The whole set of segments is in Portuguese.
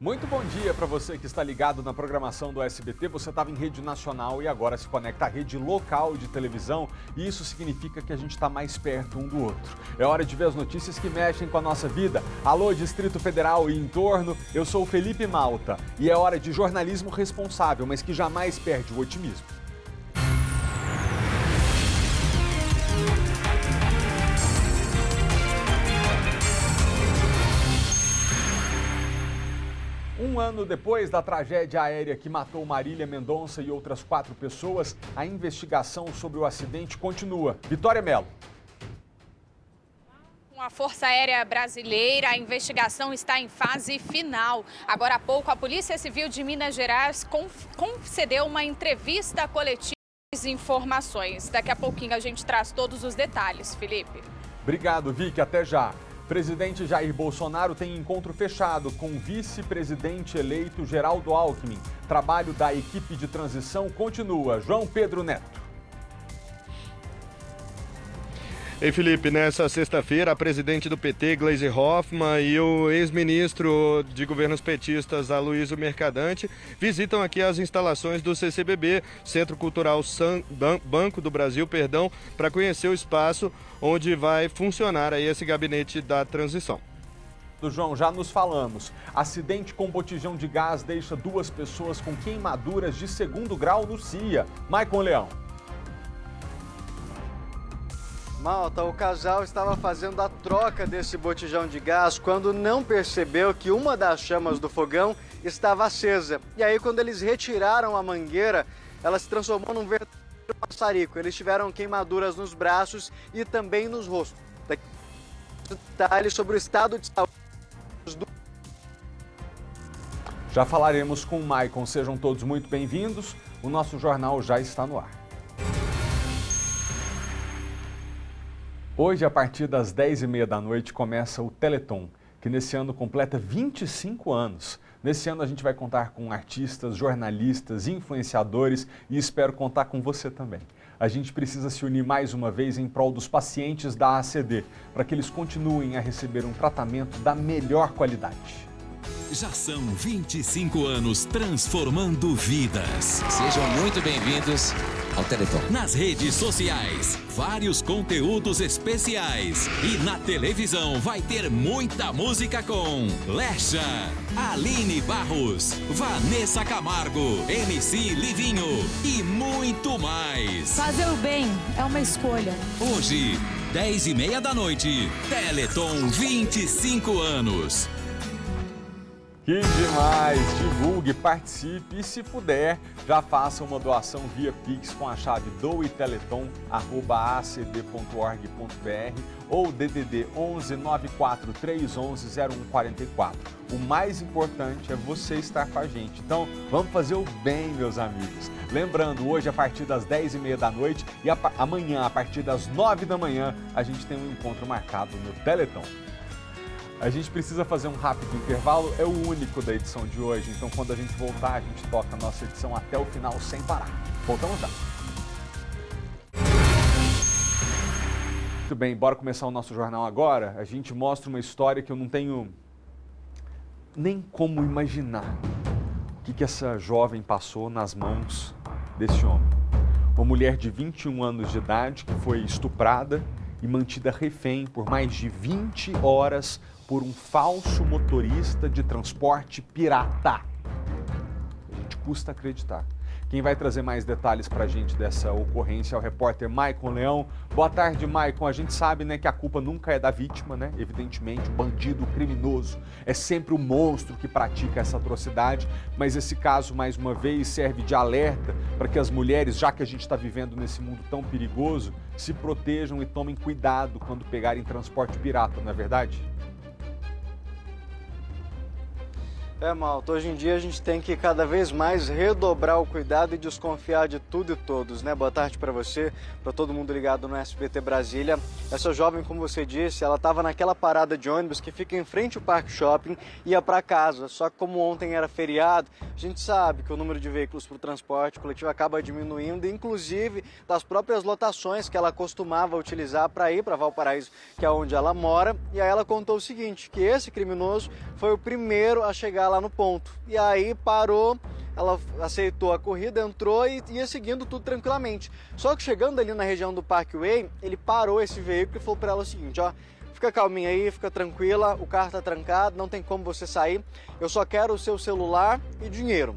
Muito bom dia para você que está ligado na programação do SBT. Você estava em rede nacional e agora se conecta à rede local de televisão. E isso significa que a gente está mais perto um do outro. É hora de ver as notícias que mexem com a nossa vida. Alô, Distrito Federal e entorno. Eu sou o Felipe Malta e é hora de jornalismo responsável, mas que jamais perde o otimismo. Um ano depois da tragédia aérea que matou Marília Mendonça e outras 4 pessoas, a investigação sobre o acidente continua. Vitória Mello. Com a Força Aérea Brasileira, a investigação está em fase final. Agora há pouco, a Polícia Civil de Minas Gerais concedeu uma entrevista coletiva e informações. Daqui a pouquinho a gente traz todos os detalhes, Felipe. Obrigado, Vicky. Até já. Presidente Jair Bolsonaro tem encontro fechado com o vice-presidente eleito Geraldo Alckmin. Trabalho da equipe de transição continua. João Pedro Neto. Ei, Felipe, nessa sexta-feira, a presidente do PT, Gleisi Hoffmann, e o ex-ministro de governos petistas, Aloysio Mercadante, visitam aqui as instalações do CCBB, Centro Cultural Banco do Brasil, para conhecer o espaço onde vai funcionar aí esse gabinete da transição. Do João, já nos falamos. Acidente com botijão de gás deixa 2 pessoas com queimaduras de 2º grau no CIA. Maicon Leão. Malta, o casal estava fazendo a troca desse botijão de gás quando não percebeu que uma das chamas do fogão estava acesa. E aí, quando eles retiraram a mangueira, ela se transformou num verdadeiro maçarico. Eles tiveram queimaduras nos braços e também nos rostos. Detalhes sobre o estado de saúde. Já falaremos com o Maicon. Sejam todos muito bem-vindos. O nosso jornal já está no ar. Hoje, a partir das 10h30 da noite, começa o Teleton, que nesse ano completa 25 anos. Nesse ano a gente vai contar com artistas, jornalistas, influenciadores e espero contar com você também. A gente precisa se unir mais uma vez em prol dos pacientes da ACD, para que eles continuem a receber um tratamento da melhor qualidade. Já são 25 anos transformando vidas. Sejam muito bem-vindos ao Teleton. Nas redes sociais, vários conteúdos especiais. E na televisão vai ter muita música com Lecha, Aline Barros, Vanessa Camargo, MC Livinho e muito mais. Fazer o bem é uma escolha. Hoje, 10h30 da noite, Teleton 25 anos. Que demais! Divulgue, participe e, se puder, já faça uma doação via Pix com a chave doeteleton@acd.org.br ou DDD 11 94 311 0144. O mais importante é você estar com a gente. Então, vamos fazer o bem, meus amigos. Lembrando, hoje a partir das 10h30 da noite e amanhã a partir das 9 da manhã, a gente tem um encontro marcado no Teleton. A gente precisa fazer um rápido intervalo, é o único da edição de hoje, então quando a gente voltar, a gente toca a nossa edição até o final sem parar. Voltamos já. Muito bem, bora começar o nosso jornal agora. A gente mostra uma história que eu não tenho nem como imaginar o que essa jovem passou nas mãos desse homem. Uma mulher de 21 anos de idade que foi estuprada e mantida refém por mais de 20 horas por um falso motorista de transporte pirata. A gente custa acreditar. Quem vai trazer mais detalhes para a gente dessa ocorrência é o repórter Maicon Leão. Boa tarde, Maicon. A gente sabe, né, que a culpa nunca é da vítima, né? Evidentemente, o bandido, o criminoso é sempre o monstro que pratica essa atrocidade, mas esse caso, mais uma vez, serve de alerta para que as mulheres, já que a gente está vivendo nesse mundo tão perigoso, se protejam e tomem cuidado quando pegarem transporte pirata, não é verdade? Malta, hoje em dia a gente tem que cada vez mais redobrar o cuidado e desconfiar de tudo e todos, né? Boa tarde para você, para todo mundo ligado no SBT Brasília. Essa jovem, como você disse, ela estava naquela parada de ônibus que fica em frente ao Parque Shopping e ia para casa. Só que como ontem era feriado, a gente sabe que o número de veículos para o transporte coletivo acaba diminuindo, inclusive das próprias lotações que ela costumava utilizar para ir para Valparaíso, que é onde ela mora. E aí ela contou o seguinte, que esse criminoso foi o primeiro a chegar lá no ponto. E aí parou, ela aceitou a corrida, entrou e ia seguindo tudo tranquilamente. Só que chegando ali na região do Parkway, ele parou esse veículo e falou para ela o seguinte, ó, fica calminha aí, fica tranquila, o carro tá trancado, não tem como você sair, eu só quero o seu celular e dinheiro.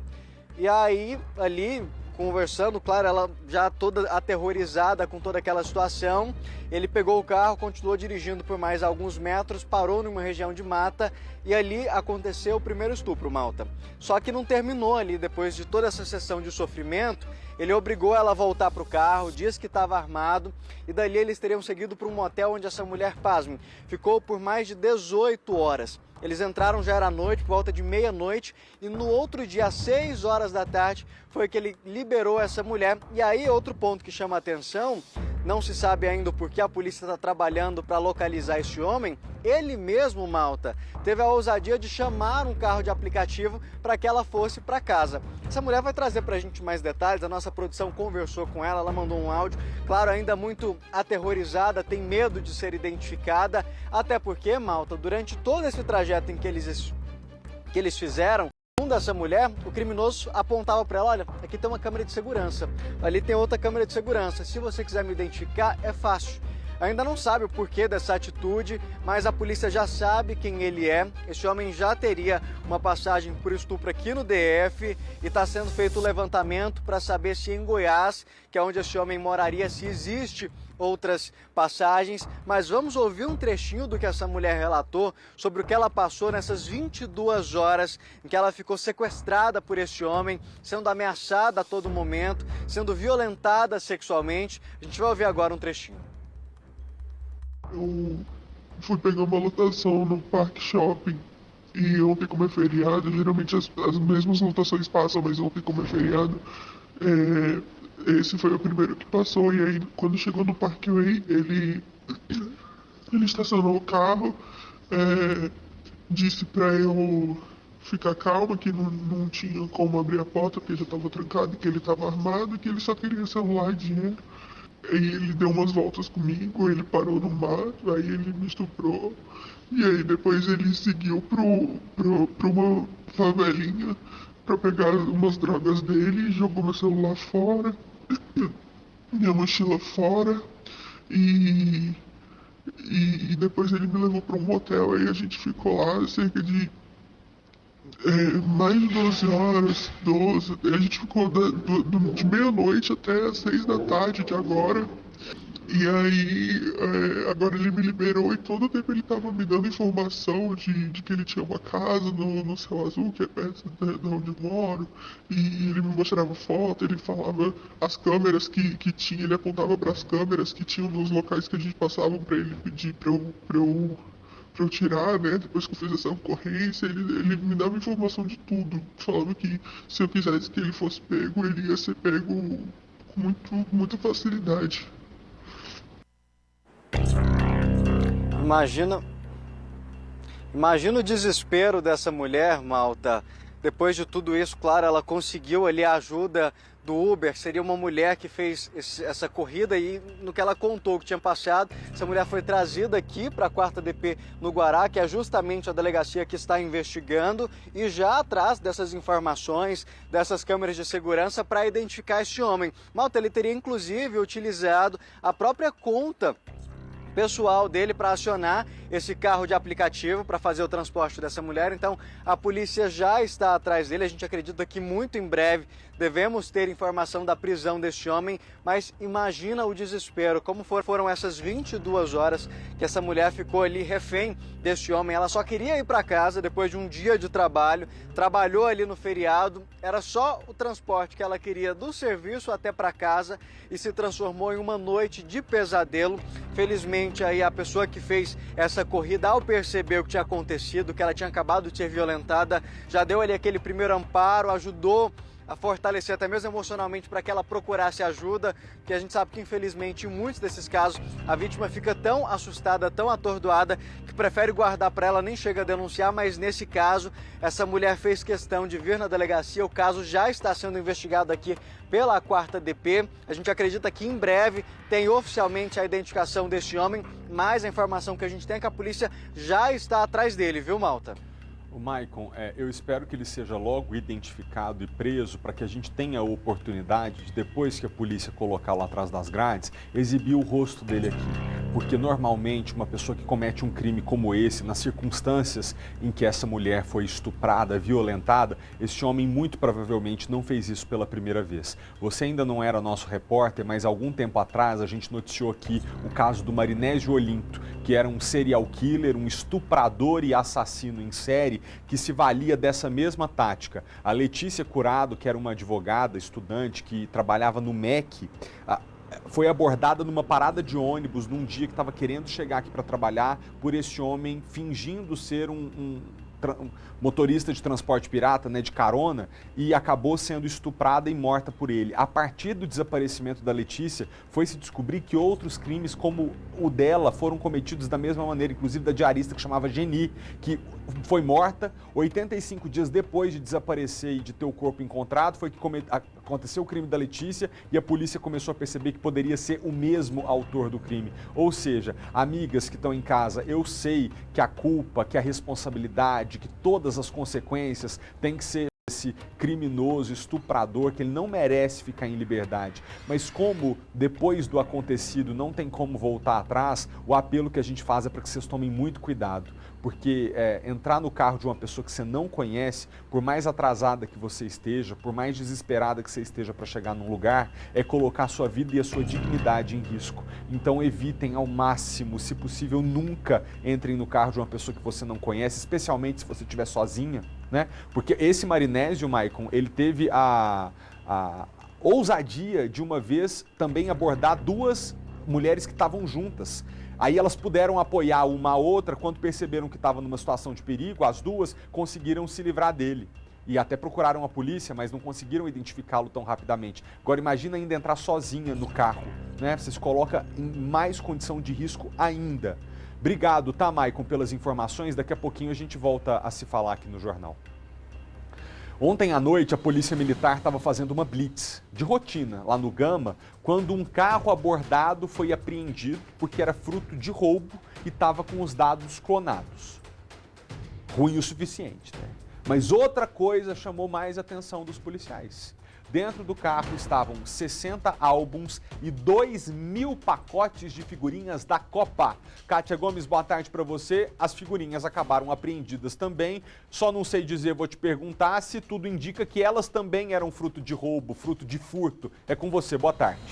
E aí, ali, conversando, claro, ela já toda aterrorizada com toda aquela situação, ele pegou o carro, continuou dirigindo por mais alguns metros, parou numa região de mata e ali aconteceu o primeiro estupro, malta. Só que não terminou ali, depois de toda essa sessão de sofrimento, ele obrigou ela a voltar para o carro, disse que estava armado e dali eles teriam seguido para um motel onde essa mulher, pasmem, ficou por mais de 18 horas. Eles entraram, já era noite, por volta de meia-noite, e no outro dia, às 6 horas da tarde, foi que ele liberou essa mulher. E aí, outro ponto que chama a atenção, não se sabe ainda o porquê a polícia está trabalhando para localizar esse homem. Ele mesmo, malta, teve a ousadia de chamar um carro de aplicativo para que ela fosse para casa. Essa mulher vai trazer para a gente mais detalhes, a nossa produção conversou com ela, ela mandou um áudio, claro, ainda muito aterrorizada, tem medo de ser identificada, até porque, malta, durante todo esse trajeto em que eles fizeram, segundo essa mulher, o criminoso apontava para ela, olha, aqui tem uma câmera de segurança, ali tem outra câmera de segurança, se você quiser me identificar, é fácil. Ainda não sabe o porquê dessa atitude, mas a polícia já sabe quem ele é. Esse homem já teria uma passagem por estupro aqui no DF e está sendo feito o levantamento para saber se em Goiás, que é onde esse homem moraria, se existe outras passagens. Mas vamos ouvir um trechinho do que essa mulher relatou sobre o que ela passou nessas 22 horas em que ela ficou sequestrada por esse homem, sendo ameaçada a todo momento, sendo violentada sexualmente. A gente vai ouvir agora um trechinho. Eu fui pegar uma lotação no Parque Shopping e ontem, como é feriado, geralmente as mesmas lotações passam, mas ontem, como é feriado, esse foi o primeiro que passou. E aí, quando chegou no Parkway, ele estacionou o carro, disse pra eu ficar calma, que não tinha como abrir a porta porque já estava trancado, que ele estava armado e que ele só queria celular e dinheiro. Aí ele deu umas voltas comigo, ele parou no mato, aí ele me estuprou. E aí depois ele seguiu pra uma favelinha pra pegar umas drogas dele, jogou meu celular fora, minha mochila fora. E depois ele me levou pra um motel, aí a gente ficou lá cerca de mais de 12 horas, a gente ficou de meia-noite até as 6 da tarde de agora. E aí, agora ele me liberou e todo o tempo ele estava me dando informação de que ele tinha uma casa no Céu Azul, que é perto de onde eu moro. E ele me mostrava foto, ele falava as câmeras que tinha, ele apontava para as câmeras que tinham nos locais que a gente passava para ele pedir para eu tirar, né? Depois que eu fiz essa ocorrência, ele me dava informação de tudo. Falava que se eu quisesse que ele fosse pego, ele ia ser pego com muita facilidade. Imagina o desespero dessa mulher, malta. Depois de tudo isso, claro, ela conseguiu ali a ajuda do Uber. Seria uma mulher que fez essa corrida e no que ela contou que tinha passado, essa mulher foi trazida aqui para a 4ª DP no Guará, que é justamente a delegacia que está investigando e já atrás dessas informações, dessas câmeras de segurança para identificar esse homem. Malta, ele teria inclusive utilizado a própria conta pessoal dele para acionar esse carro de aplicativo para fazer o transporte dessa mulher. Então a polícia já está atrás dele, a gente acredita que muito em breve devemos ter informação da prisão deste homem, mas imagina o desespero, como foram essas 22 horas que essa mulher ficou ali refém deste homem. Ela só queria ir para casa depois de um dia de trabalho, trabalhou ali no feriado, era só o transporte que ela queria do serviço até para casa e se transformou em uma noite de pesadelo. Felizmente aí a pessoa que fez essa corrida, ao perceber o que tinha acontecido, que ela tinha acabado de ser violentada, já deu ali aquele primeiro amparo, ajudou a fortalecer até mesmo emocionalmente para que ela procurasse ajuda, que a gente sabe que infelizmente em muitos desses casos a vítima fica tão assustada, tão atordoada, que prefere guardar para ela, nem chega a denunciar, mas nesse caso essa mulher fez questão de vir na delegacia, o caso já está sendo investigado aqui pela 4ª DP, a gente acredita que em breve tem oficialmente a identificação deste homem, mas a informação que a gente tem é que a polícia já está atrás dele, viu, malta? O Maicon, eu espero que ele seja logo identificado e preso para que a gente tenha a oportunidade de, depois que a polícia colocar lá atrás das grades, exibir o rosto dele aqui. Porque normalmente uma pessoa que comete um crime como esse, nas circunstâncias em que essa mulher foi estuprada, violentada, esse homem muito provavelmente não fez isso pela primeira vez. Você ainda não era nosso repórter, mas algum tempo atrás a gente noticiou aqui o caso do Marinésio Olinto, que era um serial killer, um estuprador e assassino em série, que se valia dessa mesma tática. A Letícia Curado, que era uma advogada, estudante, que trabalhava no MEC, foi abordada numa parada de ônibus num dia que estava querendo chegar aqui para trabalhar por esse homem fingindo ser um motorista de transporte pirata, né, de carona, e acabou sendo estuprada e morta por ele. A partir do desaparecimento da Letícia, foi se descobrir que outros crimes como o dela foram cometidos da mesma maneira, inclusive da diarista que chamava Geni, que foi morta 85 dias depois de desaparecer e de ter o corpo encontrado. Foi que aconteceu o crime da Letícia e a polícia começou a perceber que poderia ser o mesmo autor do crime. Ou seja, amigas que estão em casa, eu sei que a culpa, que a responsabilidade, que todas as consequências têm que ser esse criminoso, estuprador, que ele não merece ficar em liberdade. Mas como depois do acontecido não tem como voltar atrás, o apelo que a gente faz é para que vocês tomem muito cuidado. Porque entrar no carro de uma pessoa que você não conhece, por mais atrasada que você esteja, por mais desesperada que você esteja para chegar num lugar, é colocar a sua vida e a sua dignidade em risco. Então evitem ao máximo, se possível, nunca entrem no carro de uma pessoa que você não conhece, especialmente se você estiver sozinha, né? Porque esse Marinésio, Maicon, ele teve a ousadia de uma vez também abordar duas mulheres que estavam juntas. Aí elas puderam apoiar uma a outra, quando perceberam que estava numa situação de perigo, as duas conseguiram se livrar dele. E até procuraram a polícia, mas não conseguiram identificá-lo tão rapidamente. Agora imagina ainda entrar sozinha no carro, né? Você se coloca em mais condição de risco ainda. Obrigado, tá, Maicon, pelas informações. Daqui a pouquinho a gente volta a se falar aqui no jornal. Ontem à noite, a Polícia Militar estava fazendo uma blitz de rotina lá no Gama, quando um carro abordado foi apreendido porque era fruto de roubo e estava com os dados clonados. Ruim o suficiente, né? Mas outra coisa chamou mais a atenção dos policiais. Dentro do carro estavam 60 álbuns e 2.000 pacotes de figurinhas da Copa. Kátia Gomes, boa tarde para você. As figurinhas acabaram apreendidas também. Só não sei dizer, vou te perguntar se tudo indica que elas também eram fruto de roubo, fruto de furto. É com você, boa tarde.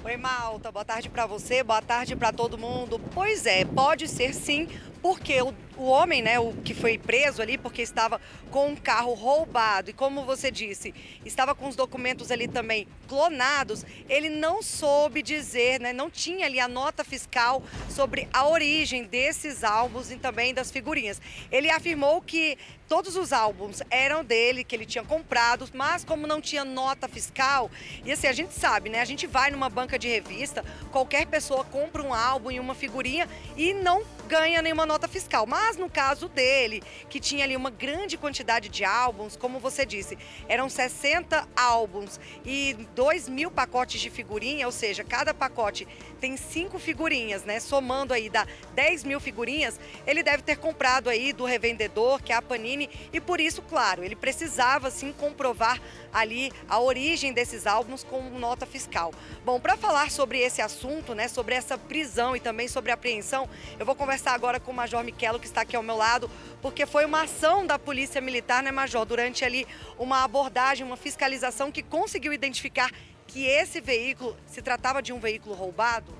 Oi, Malta, boa tarde para você, boa tarde para todo mundo. Pois é, pode ser sim, porque o homem, né, o que foi preso ali, porque estava com um carro roubado e, como você disse, estava com os documentos ali também clonados, ele não soube dizer, né, não tinha ali a nota fiscal sobre a origem desses álbuns e também das figurinhas. Ele afirmou que todos os álbuns eram dele, que ele tinha comprado, mas como não tinha nota fiscal, e assim, a gente sabe, né, a gente vai numa banca de revista, qualquer pessoa compra um álbum e uma figurinha e não ganha nenhuma nota fiscal. Mas no caso dele, que tinha ali uma grande quantidade de álbuns, como você disse, eram 60 álbuns e 2.000 pacotes de figurinha, ou seja, cada pacote tem 5 figurinhas, né? Somando aí dá 10.000 figurinhas, ele deve ter comprado aí do revendedor, que é a Panini, e por isso, claro, ele precisava sim comprovar ali a origem desses álbuns com nota fiscal. Bom, para falar sobre esse assunto, né, sobre essa prisão e também sobre a apreensão, eu vou conversar agora com o Major Michelo, que está aqui ao meu lado, porque foi uma ação da Polícia Militar, né, Major, durante ali uma abordagem, uma fiscalização que conseguiu identificar que esse veículo se tratava de um veículo roubado?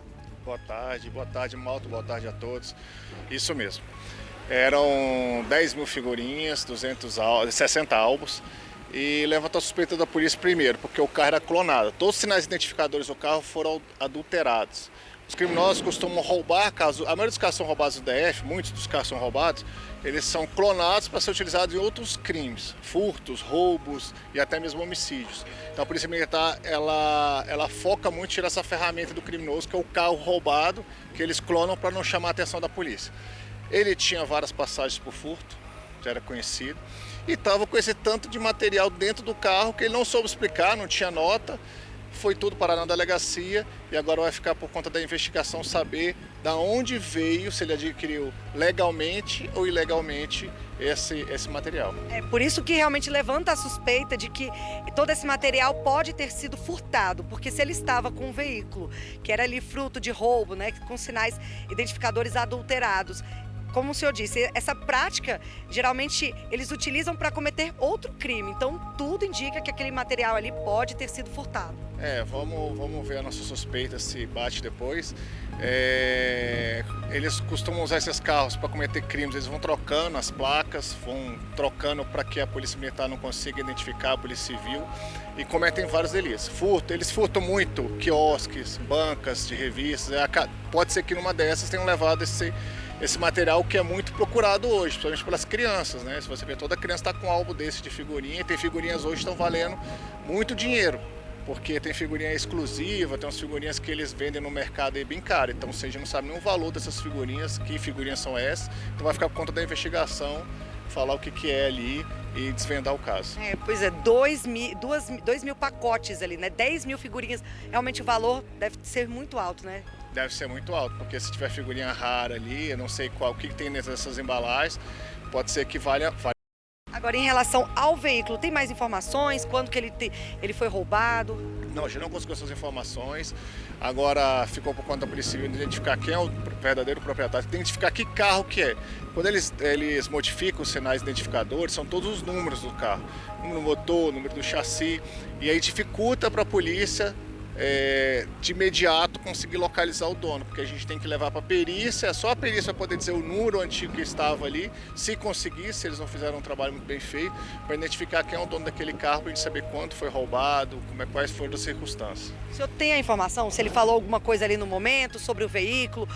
Boa tarde, Malta, boa tarde a todos. Isso mesmo. Eram 10.000 figurinhas, 60 álbuns. E levantou a suspeita da polícia primeiro, porque o carro era clonado. Todos os sinais identificadores do carro foram adulterados. Os criminosos costumam roubar carros, a maioria dos carros são roubados do DF, muitos dos carros são roubados, eles são clonados para ser utilizados em outros crimes, furtos, roubos e até mesmo homicídios. Então a Polícia Militar, ela foca muito em tirar essa ferramenta do criminoso, que é o carro roubado, que eles clonam para não chamar a atenção da polícia. Ele tinha várias passagens por furto, já era conhecido, e estava com esse tanto de material dentro do carro que ele não soube explicar, não tinha nota. foi tudo parar na delegacia e agora vai ficar por conta da investigação saber da onde veio, se ele adquiriu legalmente ou ilegalmente esse material. É por isso que realmente levanta a suspeita de que todo esse material pode ter sido furtado, porque se ele estava com um veículo que era ali fruto de roubo, né, com sinais identificadores adulterados, como o senhor disse, essa prática, geralmente, eles utilizam para cometer outro crime. Então, tudo indica que aquele material ali pode ter sido furtado. Vamos ver a nossa suspeita se bate depois. Eles costumam usar esses carros para cometer crimes, eles vão trocando as placas, vão trocando para que a polícia militar não consiga identificar a polícia civil e cometem vários delitos. Eles furtam muito quiosques, bancas de revistas, pode ser que numa dessas tenham levado esse material que é muito procurado hoje, principalmente pelas crianças, né? Se você ver, toda criança está com um álbum desse de figurinha, e tem figurinhas hoje que estão valendo muito dinheiro, porque tem figurinha exclusiva, tem umas figurinhas que eles vendem no mercado aí bem caro, então você já não sabe nem o valor dessas figurinhas, que figurinhas são essas, então vai ficar por conta da investigação, falar o que é ali e desvendar o caso. Pois é, 2 mil pacotes ali, né? 10 mil figurinhas, realmente o valor deve ser muito alto, né? Deve ser muito alto, porque se tiver figurinha rara ali, eu não sei o que tem nessas embalagens, pode ser que valha. Agora, em relação ao veículo, tem mais informações? Quando que ele foi roubado? Não, a gente não conseguiu essas informações. Agora ficou por conta da Polícia Civil identificar quem é o verdadeiro proprietário, identificar que carro que é. Quando eles modificam os sinais identificadores, são todos os números do carro. Número do motor, número do chassi, e aí dificulta para a polícia de imediato conseguir localizar o dono, porque a gente tem que levar para a perícia, só a perícia vai poder dizer o número antigo que estava ali, se conseguir, se eles não fizeram um trabalho muito bem feito, para identificar quem é o dono daquele carro, para a gente saber quanto foi roubado, quais foram as circunstâncias. O senhor tem a informação, se ele falou alguma coisa ali no momento, sobre o veículo,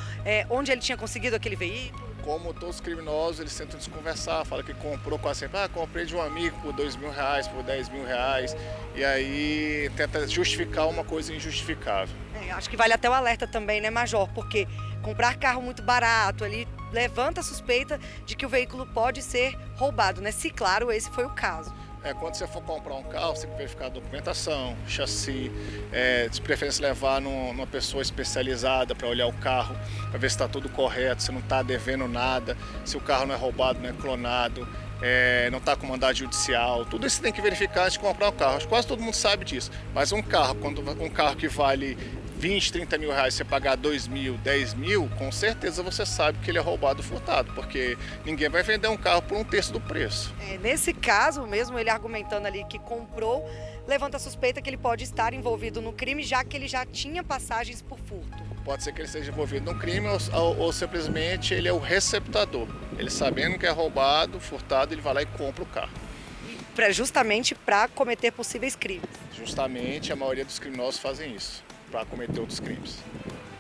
onde ele tinha conseguido aquele veículo? Como todos os criminosos, eles tentam desconversar, falam que comprou quase sempre, comprei de um amigo por R$2.000, por R$10.000, e aí tenta justificar uma coisa injustificável. Acho que vale até o alerta também, né, Major? Porque comprar carro muito barato ali levanta a suspeita de que o veículo pode ser roubado, né? Se, claro, esse foi o caso. Quando você for comprar um carro, você tem que verificar a documentação, chassi, de preferência levar numa pessoa especializada para olhar o carro, para ver se está tudo correto, se não está devendo nada, se o carro não é roubado, não é clonado, não está com mandado judicial. Tudo isso você tem que verificar antes de comprar um carro. Acho que quase todo mundo sabe disso. Mas um carro que vale 20, 30 mil reais, você pagar 2 mil, 10 mil, com certeza você sabe que ele é roubado, furtado, porque ninguém vai vender um carro por 1/3 do preço. Nesse caso mesmo, ele argumentando ali que comprou, levanta a suspeita que ele pode estar envolvido no crime, já que ele já tinha passagens por furto. Pode ser que ele esteja envolvido no crime ou simplesmente ele é o receptador. Ele sabendo que é roubado, furtado, ele vai lá e compra o carro. Justamente para cometer possíveis crimes. Justamente, a maioria dos criminosos fazem isso, para cometer outros crimes.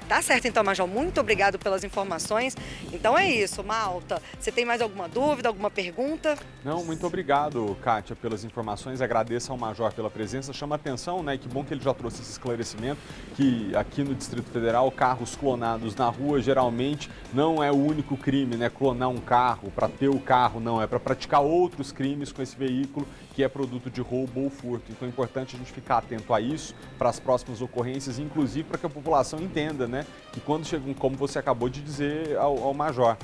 Tá certo então, Major. Muito obrigado pelas informações. Então é isso, malta. Você tem mais alguma dúvida, alguma pergunta? Não, muito obrigado, Kátia, pelas informações. Agradeço ao Major pela presença. Chama a atenção, né? Que bom que ele já trouxe esse esclarecimento, que aqui no Distrito Federal, carros clonados na rua geralmente não é o único crime, né? Clonar um carro para ter o carro, não. É para praticar outros crimes com esse veículo que é produto de roubo ou furto. Então é importante a gente ficar atento a isso para as próximas ocorrências, inclusive para que a população entenda, né? Que quando chega, como você acabou de dizer ao Major,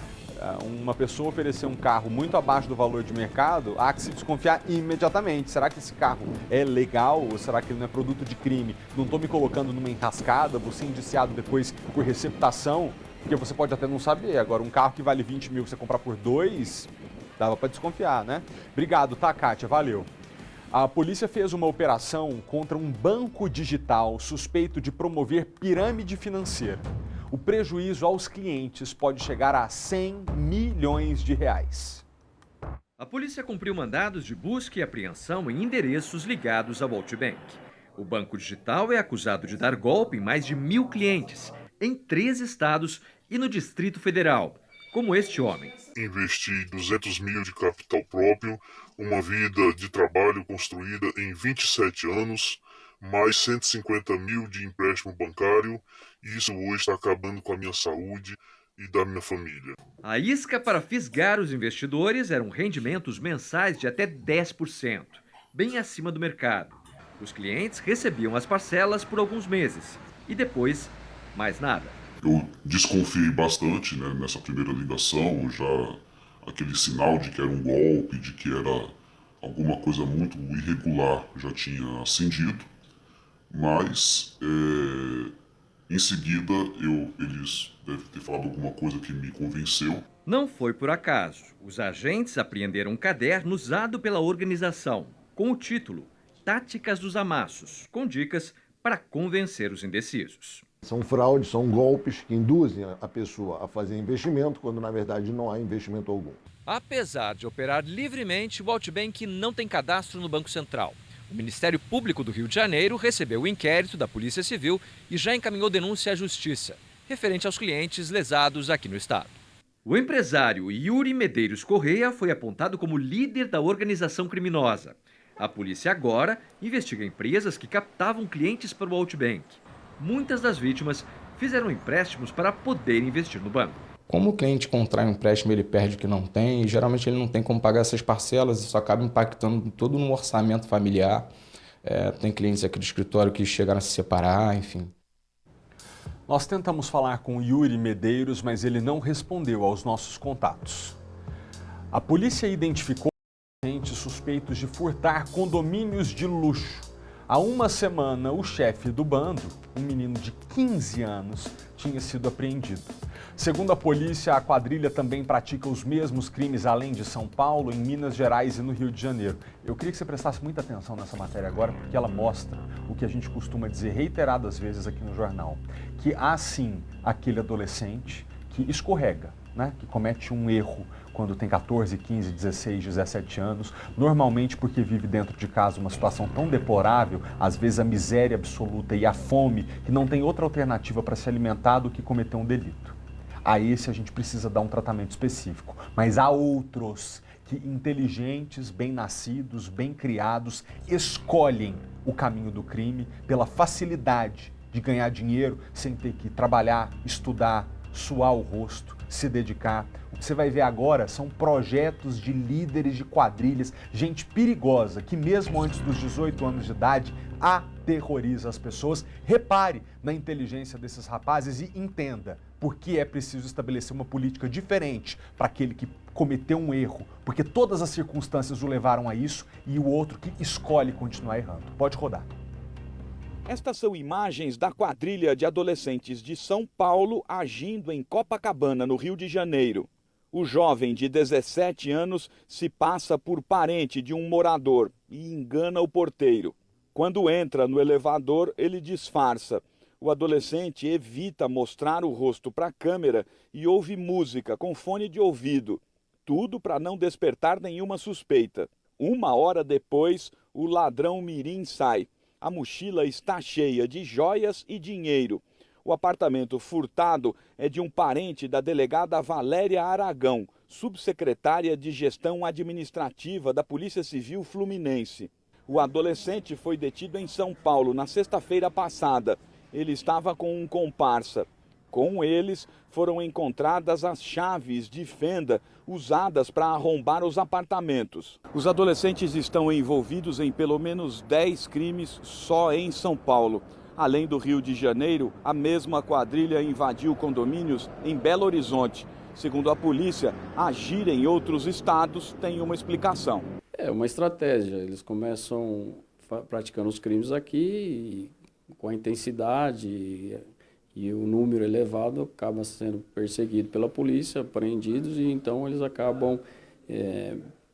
uma pessoa oferecer um carro muito abaixo do valor de mercado, há que se desconfiar imediatamente. Será que esse carro é legal ou será que ele não é produto de crime? Não estou me colocando numa enrascada, vou ser indiciado depois por receptação, porque você pode até não saber. Agora, um carro que vale 20 mil que você comprar por 2, dava para desconfiar, né? Obrigado, tá, Kátia? Valeu. A polícia fez uma operação contra um banco digital suspeito de promover pirâmide financeira. O prejuízo aos clientes pode chegar a 100 milhões de reais. A polícia cumpriu mandados de busca e apreensão em endereços ligados ao Outbank. O banco digital é acusado de dar golpe em mais de 1.000 clientes, em 3 estados e no Distrito Federal, como este homem. Investi 200 mil de capital próprio, uma vida de trabalho construída em 27 anos, mais 150 mil de empréstimo bancário, e isso hoje está acabando com a minha saúde e da minha família. A isca para fisgar os investidores eram rendimentos mensais de até 10%, bem acima do mercado. Os clientes recebiam as parcelas por alguns meses e depois, mais nada. Eu desconfiei bastante, né, nessa primeira ligação, já aquele sinal de que era um golpe, de que era alguma coisa muito irregular já tinha acendido, mas em seguida eles devem ter falado alguma coisa que me convenceu. Não foi por acaso. Os agentes apreenderam um caderno usado pela organização, com o título Táticas dos Amassos, com dicas para convencer os indecisos. São fraudes, são golpes que induzem a pessoa a fazer investimento, quando na verdade não há investimento algum. Apesar de operar livremente, o Outbank não tem cadastro no Banco Central. O Ministério Público do Rio de Janeiro recebeu o inquérito da Polícia Civil e já encaminhou denúncia à Justiça, referente aos clientes lesados aqui no estado. O empresário Yuri Medeiros Correia foi apontado como líder da organização criminosa. A polícia agora investiga empresas que captavam clientes para o Outbank. Muitas das vítimas fizeram empréstimos para poder investir no banco. Como o cliente contrai um empréstimo, ele perde o que não tem, e geralmente ele não tem como pagar essas parcelas, isso acaba impactando todo no orçamento familiar. Tem clientes aqui do escritório que chegaram a se separar, enfim. Nós tentamos falar com o Yuri Medeiros, mas ele não respondeu aos nossos contatos. A polícia identificou agentes suspeitos de furtar condomínios de luxo. Há uma semana, o chefe do bando, um menino de 15 anos, tinha sido apreendido. Segundo a polícia, a quadrilha também pratica os mesmos crimes além de São Paulo, em Minas Gerais e no Rio de Janeiro. Eu queria que você prestasse muita atenção nessa matéria agora, porque ela mostra o que a gente costuma dizer reiteradas vezes aqui no jornal, que há sim aquele adolescente que escorrega, né? Que comete um erro quando tem 14, 15, 16, 17 anos, normalmente porque vive dentro de casa uma situação tão deplorável, às vezes a miséria absoluta e a fome, que não tem outra alternativa para se alimentar do que cometer um delito. A esse a gente precisa dar um tratamento específico, mas há outros que inteligentes, bem-nascidos, bem criados, escolhem o caminho do crime pela facilidade de ganhar dinheiro sem ter que trabalhar, estudar, suar o rosto, se dedicar. O que você vai ver agora são projetos de líderes de quadrilhas, gente perigosa, que mesmo antes dos 18 anos de idade, aterroriza as pessoas. Repare na inteligência desses rapazes e entenda por que é preciso estabelecer uma política diferente para aquele que cometeu um erro, porque todas as circunstâncias o levaram a isso, e o outro que escolhe continuar errando. Pode rodar. Estas são imagens da quadrilha de adolescentes de São Paulo agindo em Copacabana, no Rio de Janeiro. O jovem de 17 anos se passa por parente de um morador e engana o porteiro. Quando entra no elevador, ele disfarça. O adolescente evita mostrar o rosto para a câmera e ouve música com fone de ouvido. Tudo para não despertar nenhuma suspeita. 1 hora depois, o ladrão mirim sai. A mochila está cheia de joias e dinheiro. O apartamento furtado é de um parente da delegada Valéria Aragão, subsecretária de Gestão Administrativa da Polícia Civil Fluminense. O adolescente foi detido em São Paulo na sexta-feira passada. Ele estava com um comparsa. Com eles foram encontradas as chaves de fenda usadas para arrombar os apartamentos. Os adolescentes estão envolvidos em pelo menos 10 crimes só em São Paulo. Além do Rio de Janeiro, a mesma quadrilha invadiu condomínios em Belo Horizonte. Segundo a polícia, agir em outros estados tem uma explicação. É uma estratégia. Eles começam praticando os crimes aqui e, com a intensidade e o número elevado, acaba sendo perseguido pela polícia, apreendidos, e então eles acabam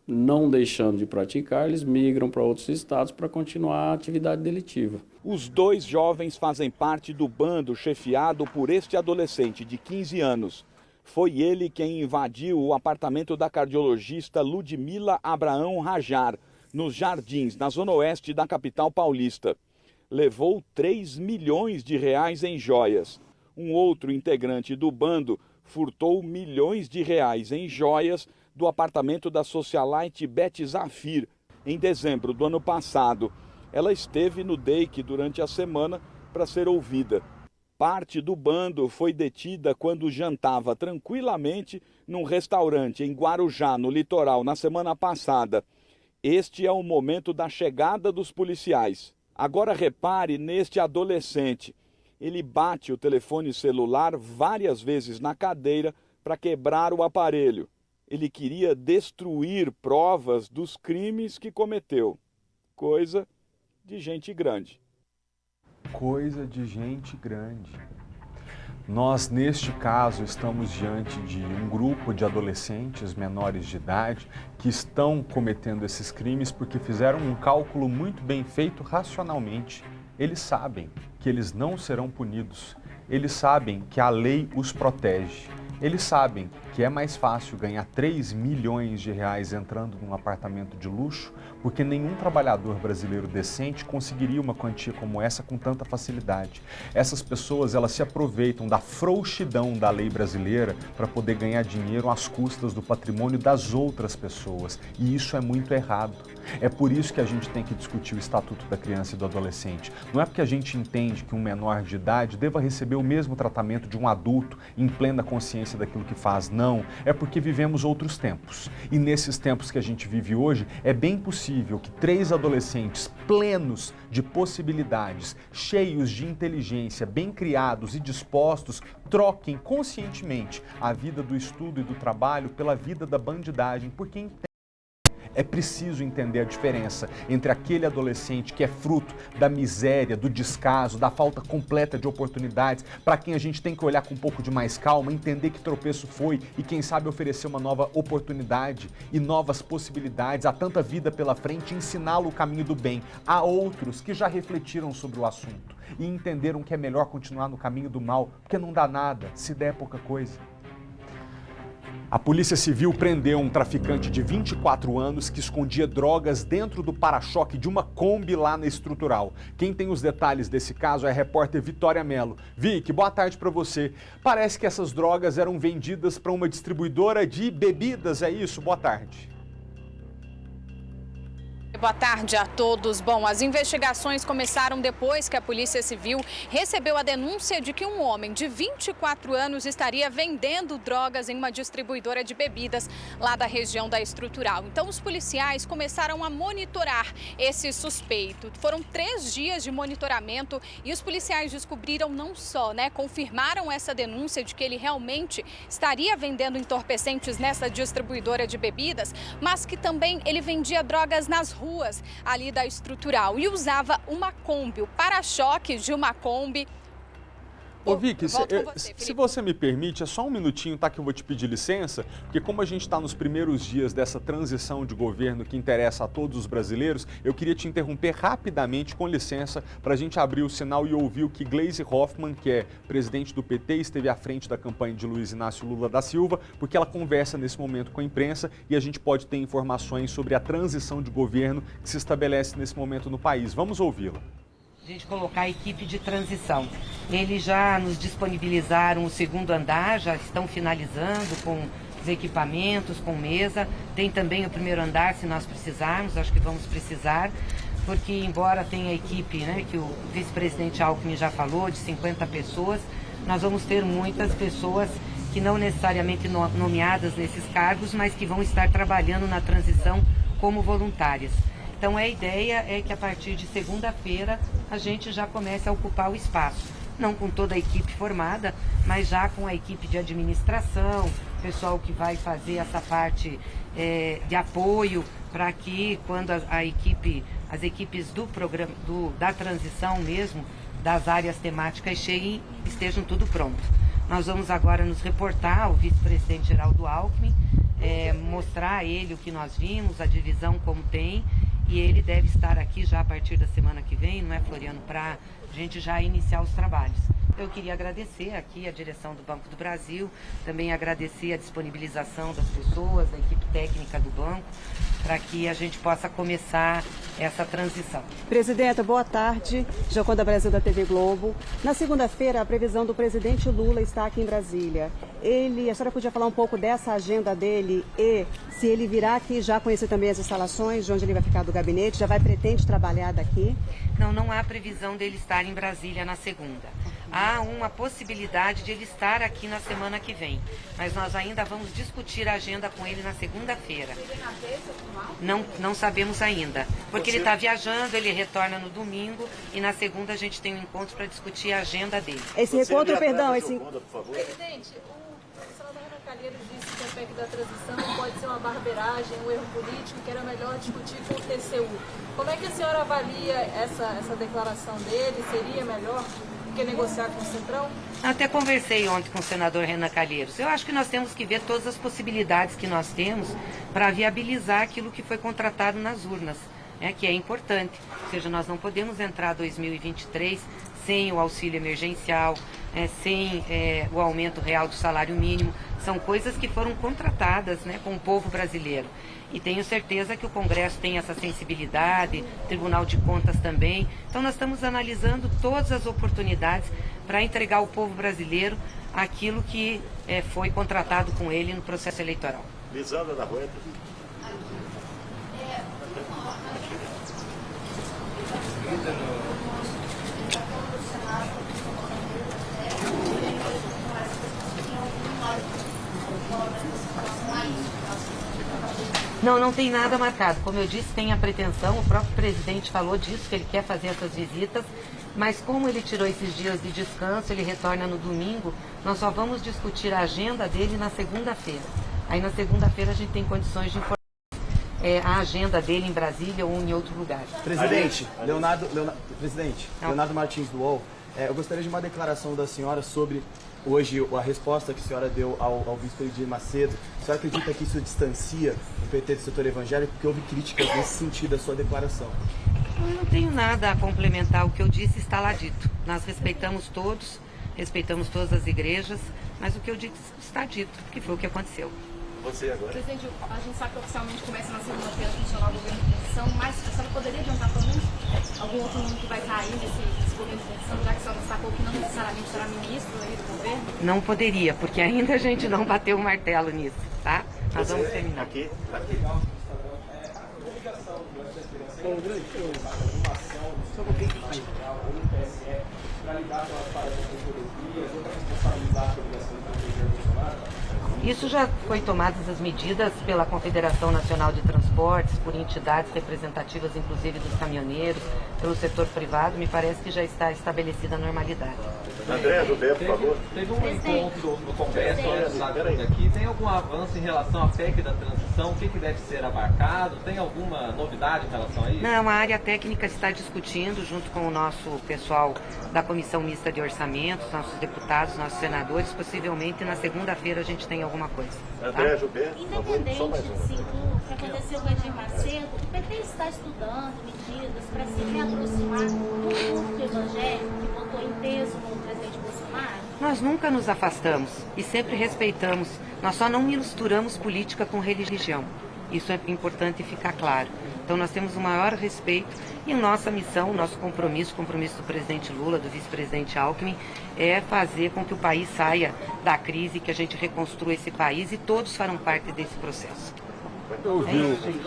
não deixando de praticar, eles migram para outros estados para continuar a atividade delitiva. Os 2 jovens fazem parte do bando chefiado por este adolescente de 15 anos. Foi ele quem invadiu o apartamento da cardiologista Ludmila Abraão Rajar, nos Jardins, na zona oeste da capital paulista. Levou 3 milhões de reais em joias. Um outro integrante do bando furtou milhões de reais em joias do apartamento da socialite Beth Zafir, em dezembro do ano passado. Ela esteve no DEIC durante a semana para ser ouvida. Parte do bando foi detida quando jantava tranquilamente num restaurante em Guarujá, no litoral, na semana passada. Este é o momento da chegada dos policiais. Agora repare neste adolescente. Ele bate o telefone celular várias vezes na cadeira para quebrar o aparelho. Ele queria destruir provas dos crimes que cometeu. Coisa de gente grande. Coisa de gente grande. Nós, neste caso, estamos diante de um grupo de adolescentes menores de idade que estão cometendo esses crimes porque fizeram um cálculo muito bem feito racionalmente. Eles sabem que eles não serão punidos. Eles sabem que a lei os protege. Eles sabem que é mais fácil ganhar 3 milhões de reais entrando num apartamento de luxo, porque nenhum trabalhador brasileiro decente conseguiria uma quantia como essa com tanta facilidade. Essas pessoas, elas se aproveitam da frouxidão da lei brasileira para poder ganhar dinheiro às custas do patrimônio das outras pessoas. E isso é muito errado. É por isso que a gente tem que discutir o Estatuto da Criança e do Adolescente. Não é porque a gente entende que um menor de idade deva receber o mesmo tratamento de um adulto em plena consciência daquilo que faz. Não, é porque vivemos outros tempos. E nesses tempos que a gente vive hoje, é bem possível que 3 adolescentes plenos de possibilidades, cheios de inteligência, bem criados e dispostos, troquem conscientemente a vida do estudo e do trabalho pela vida da bandidagem, porque entendem. É preciso entender a diferença entre aquele adolescente que é fruto da miséria, do descaso, da falta completa de oportunidades, para quem a gente tem que olhar com um pouco de mais calma, entender que tropeço foi e quem sabe oferecer uma nova oportunidade e novas possibilidades, há tanta vida pela frente, ensiná-lo o caminho do bem. Há outros que já refletiram sobre o assunto e entenderam que é melhor continuar no caminho do mal, porque não dá nada, se der pouca coisa. A Polícia Civil prendeu um traficante de 24 anos que escondia drogas dentro do para-choque de uma Kombi lá na Estrutural. Quem tem os detalhes desse caso é a repórter Vitória Mello. Vicky, boa tarde para você. Parece que essas drogas eram vendidas para uma distribuidora de bebidas, é isso? Boa tarde. Boa tarde a todos. Bom, as investigações começaram depois que a Polícia Civil recebeu a denúncia de que um homem de 24 anos estaria vendendo drogas em uma distribuidora de bebidas lá da região da Estrutural. Então, os policiais começaram a monitorar esse suspeito. Foram 3 dias de monitoramento e os policiais descobriram não só, confirmaram essa denúncia de que ele realmente estaria vendendo entorpecentes nessa distribuidora de bebidas, mas que também ele vendia drogas nas ruas ali da Estrutural e usava uma Kombi, o para-choque de uma Kombi. Ô Vicky, se você me permite, é só um minutinho, tá, que eu vou te pedir licença, porque como a gente está nos primeiros dias dessa transição de governo que interessa a todos os brasileiros, eu queria te interromper rapidamente, com licença, para a gente abrir o sinal e ouvir o que Gleisi Hoffmann, que é presidente do PT, esteve à frente da campanha de Luiz Inácio Lula da Silva, porque ela conversa nesse momento com a imprensa e a gente pode ter informações sobre a transição de governo que se estabelece nesse momento no país. Vamos ouvi-la. A gente colocar a equipe de transição. Eles já nos disponibilizaram o 2º andar, já estão finalizando com os equipamentos, com mesa. Tem também o 1º andar, se nós precisarmos, acho que vamos precisar, porque embora tenha a equipe, que o vice-presidente Alckmin já falou, de 50 pessoas, nós vamos ter muitas pessoas que não necessariamente nomeadas nesses cargos, mas que vão estar trabalhando na transição como voluntárias. Então a ideia é que a partir de segunda-feira a gente já comece a ocupar o espaço. Não com toda a equipe formada, mas já com a equipe de administração, pessoal que vai fazer essa parte de apoio para que quando as equipes do programa, da transição mesmo, das áreas temáticas cheguem, estejam tudo pronto. Nós vamos agora nos reportar ao vice-presidente Geraldo Alckmin, mostrar a ele o que nós vimos, a divisão como tem, e ele deve estar aqui já a partir da semana que vem, não é, Floriano, para a gente já iniciar os trabalhos. Eu queria agradecer aqui a direção do Banco do Brasil, também agradecer a disponibilização das pessoas, da equipe técnica do banco, para que a gente possa começar essa transição. Presidenta, boa tarde. Joconda Brasil da TV Globo. Na segunda-feira, a previsão do presidente Lula está aqui em Brasília. a senhora podia falar um pouco dessa agenda dele e se ele virá aqui já conhecer também as instalações de onde ele vai ficar do gabinete, pretende trabalhar daqui? Não há previsão dele estar em Brasília na segunda. Há uma possibilidade de ele estar aqui na semana que vem, mas nós ainda vamos discutir a agenda com ele na segunda-feira. Não sabemos ainda, porque ele está viajando, ele retorna no domingo e na segunda a gente tem um encontro para discutir a agenda dele. Esse encontro, perdão, Presidente, o senador Renan Calheiros disse que a PEC da transição pode ser uma barbeiragem, um erro político, que era melhor discutir com o TCU. Como é que a senhora avalia essa declaração dele? Seria melhor que negociar com o Centrão? Até conversei ontem com o senador Renan Calheiros. Eu acho que nós temos que ver todas as possibilidades que nós temos para viabilizar aquilo que foi contratado nas urnas, que é importante. Ou seja, nós não podemos entrar 2023 sem o auxílio emergencial, sem o aumento real do salário mínimo. São coisas que foram contratadas com o povo brasileiro. E tenho certeza que o Congresso tem essa sensibilidade, Tribunal de Contas também. Então nós estamos analisando todas as oportunidades para entregar ao povo brasileiro aquilo que foi contratado com ele no processo eleitoral. Lisandra da Rueda. Não tem nada marcado. Como eu disse, tem a pretensão, o próprio presidente falou disso, que ele quer fazer essas visitas, mas como ele tirou esses dias de descanso, ele retorna no domingo, nós só vamos discutir a agenda dele na segunda-feira. Aí na segunda-feira a gente tem condições de informar a agenda dele em Brasília ou em outro lugar. Presidente, Leonardo Martins do UOL, eu gostaria de uma declaração da senhora sobre hoje a resposta que a senhora deu ao vice-presidente Macedo. A senhora acredita que isso distancia o PT do setor evangélico? Porque houve críticas nesse sentido à sua declaração. Eu não tenho nada a complementar, o que eu disse está lá dito. Nós respeitamos todos, respeitamos todas as igrejas, mas o que eu disse está dito, que foi o que aconteceu. Você agora. Presidente, a gente sabe que oficialmente começa na segunda-feira a funcionar o governo de transição, mas a senhora poderia adiantar pelo menos algum outro nome que vai cair nesse governo de transição, já que a senhora destacou que não necessariamente será ministro aí do governo? Não poderia, porque ainda a gente não bateu o martelo nisso, tá? Nós vamos terminar. Aqui. Isso já foi tomadas as medidas pela Confederação Nacional de Transportes, por entidades representativas, inclusive dos caminhoneiros, pelo setor privado. Me parece que já está estabelecida a normalidade. André, do BEP, por favor. Teve um encontro no Congresso aqui. Tem algum avanço em relação à PEC da transição? O que deve ser abarcado? Tem alguma novidade em relação a isso? Não, a área técnica está discutindo junto com o nosso pessoal da Comissão Mista de Orçamentos, nossos deputados, nossos senadores. Possivelmente na segunda-feira a gente tem alguma coisa. Tá? André, Jubé, independente do que aconteceu com o Edir Macedo, o PT está estudando medidas para se reaproximar do público evangélico que votou em peso no presidente Bolsonaro? Nós nunca nos afastamos e sempre respeitamos. Nós só não misturamos política com religião. Isso é importante ficar claro. Então nós temos o maior respeito e nossa missão, o nosso compromisso, o compromisso do presidente Lula, do vice-presidente Alckmin, é fazer com que o país saia da crise, que a gente reconstrua esse país e todos farão parte desse processo. Eu vi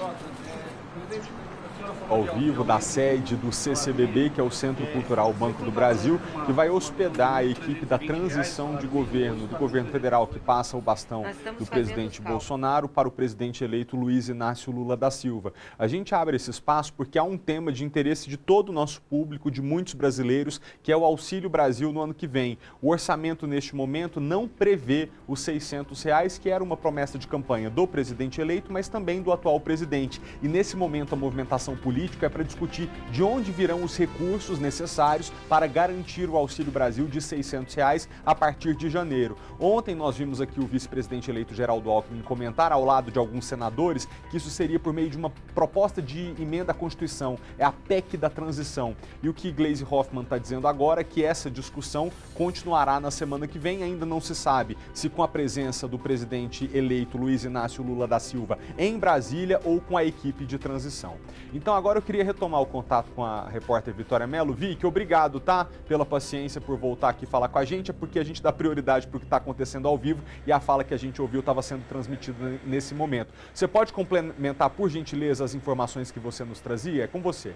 ao vivo da sede do CCBB, que é o Centro Cultural Banco do Brasil, que vai hospedar a equipe da transição de governo, do governo federal, que passa o bastão do presidente Bolsonaro para o presidente eleito Luiz Inácio Lula da Silva. A gente abre esse espaço porque há um tema de interesse de todo o nosso público, de muitos brasileiros, que é o Auxílio Brasil no ano que vem. O orçamento, neste momento, não prevê os R$600, que era uma promessa de campanha do presidente eleito, mas também do atual presidente. E nesse momento a movimentação política é para discutir de onde virão os recursos necessários para garantir o Auxílio Brasil de R$600 a partir de janeiro. Ontem nós vimos aqui o vice-presidente eleito Geraldo Alckmin comentar ao lado de alguns senadores que isso seria por meio de uma proposta de emenda à Constituição, é a PEC da transição. E o que Gleisi Hoffmann está dizendo agora é que essa discussão continuará na semana que vem, ainda não se sabe se com a presença do presidente eleito Luiz Inácio Lula da Silva em Brasília ou com a equipe de transição transição. Então agora eu queria retomar o contato com a repórter Vitória Mello. Vicky, obrigado, tá? Pela paciência, por voltar aqui falar com a gente, é porque a gente dá prioridade para o que está acontecendo ao vivo e a fala que a gente ouviu estava sendo transmitida nesse momento. Você pode complementar, por gentileza, as informações que você nos trazia? É com você.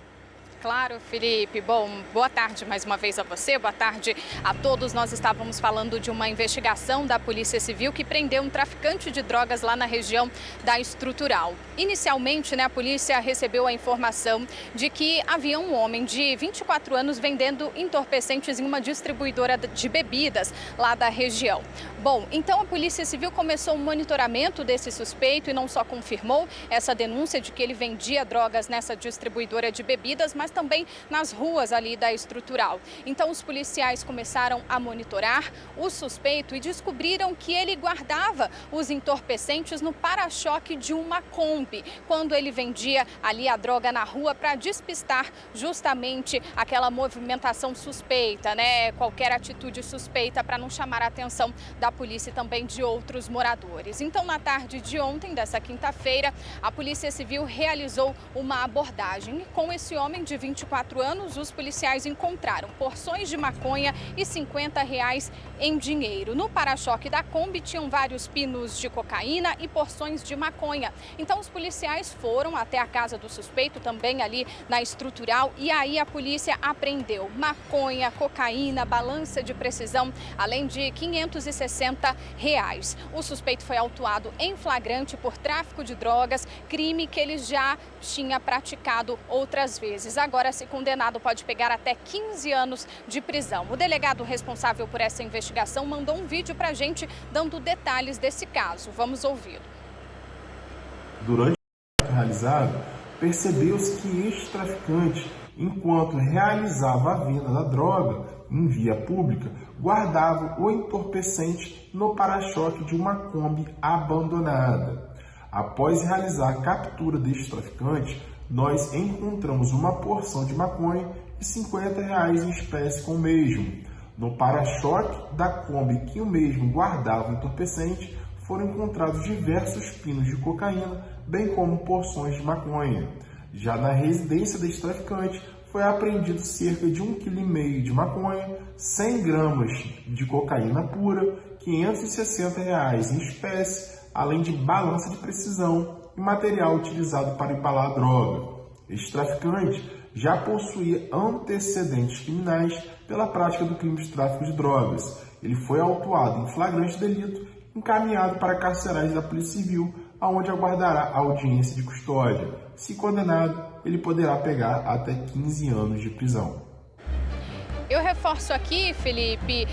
Claro, Felipe. Bom, boa tarde mais uma vez a você, boa tarde a todos. Nós estávamos falando de uma investigação da Polícia Civil que prendeu um traficante de drogas lá na região da Estrutural. Inicialmente, a polícia recebeu a informação de que havia um homem de 24 anos vendendo entorpecentes em uma distribuidora de bebidas lá da região. Bom, então a Polícia Civil começou o monitoramento desse suspeito e não só confirmou essa denúncia de que ele vendia drogas nessa distribuidora de bebidas, mas também nas ruas ali da Estrutural. Então os policiais começaram a monitorar o suspeito e descobriram que ele guardava os entorpecentes no para-choque de uma Kombi, quando ele vendia ali a droga na rua para despistar justamente aquela movimentação suspeita, qualquer atitude suspeita para não chamar a atenção da polícia e também de outros moradores. Então na tarde de ontem, dessa quinta-feira, a Polícia Civil realizou uma abordagem e com esse homem de 24 anos, os policiais encontraram porções de maconha e R$50 em dinheiro. No para-choque da Kombi tinham vários pinos de cocaína e porções de maconha. Então os policiais foram até a casa do suspeito, também ali na Estrutural, e aí a polícia apreendeu maconha, cocaína, balança de precisão, além de R$560. O suspeito foi autuado em flagrante por tráfico de drogas, crime que ele já tinha praticado outras vezes. Agora, se condenado, pode pegar até 15 anos de prisão. O delegado responsável por essa investigação mandou um vídeo pra gente dando detalhes desse caso. Vamos ouvi-lo. Durante o realizado, percebeu-se que este traficante, enquanto realizava a venda da droga em via pública, guardava o entorpecente no para-choque de uma Kombi abandonada. Após realizar a captura deste traficante, nós encontramos uma porção de maconha e R$50 em espécie com o mesmo. No para-choque da Kombi que o mesmo guardava o entorpecente, foram encontrados diversos pinos de cocaína, bem como porções de maconha. Já na residência deste traficante, foi apreendido cerca de 1,5 kg de maconha, 100 gramas de cocaína pura, R$560 em espécie, além de balança de precisão e material utilizado para embalar a droga. Este traficante já possuía antecedentes criminais pela prática do crime de tráfico de drogas. Ele foi autuado em flagrante delito, encaminhado para carcerais da Polícia Civil, aonde aguardará a audiência de custódia. Se condenado, ele poderá pegar até 15 anos de prisão. Eu reforço aqui, Felipe,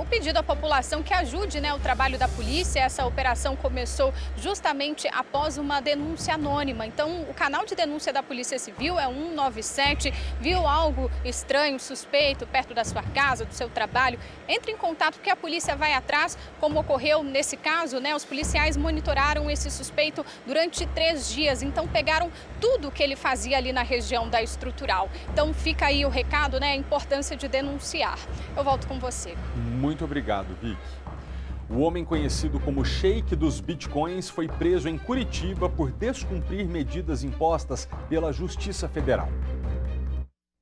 o pedido à população que ajude o trabalho da polícia. Essa operação começou justamente após uma denúncia anônima. Então, o canal de denúncia da Polícia Civil é 197. Viu algo estranho, suspeito, perto da sua casa, do seu trabalho? Entre em contato que a polícia vai atrás, como ocorreu nesse caso, os policiais monitoraram esse suspeito durante 3 dias. Então, pegaram tudo que ele fazia ali na região da Estrutural. Então, fica aí o recado, a importância de denunciar. Eu volto com você. Muito obrigado, Vicky. O homem conhecido como Sheik dos Bitcoins foi preso em Curitiba por descumprir medidas impostas pela Justiça Federal.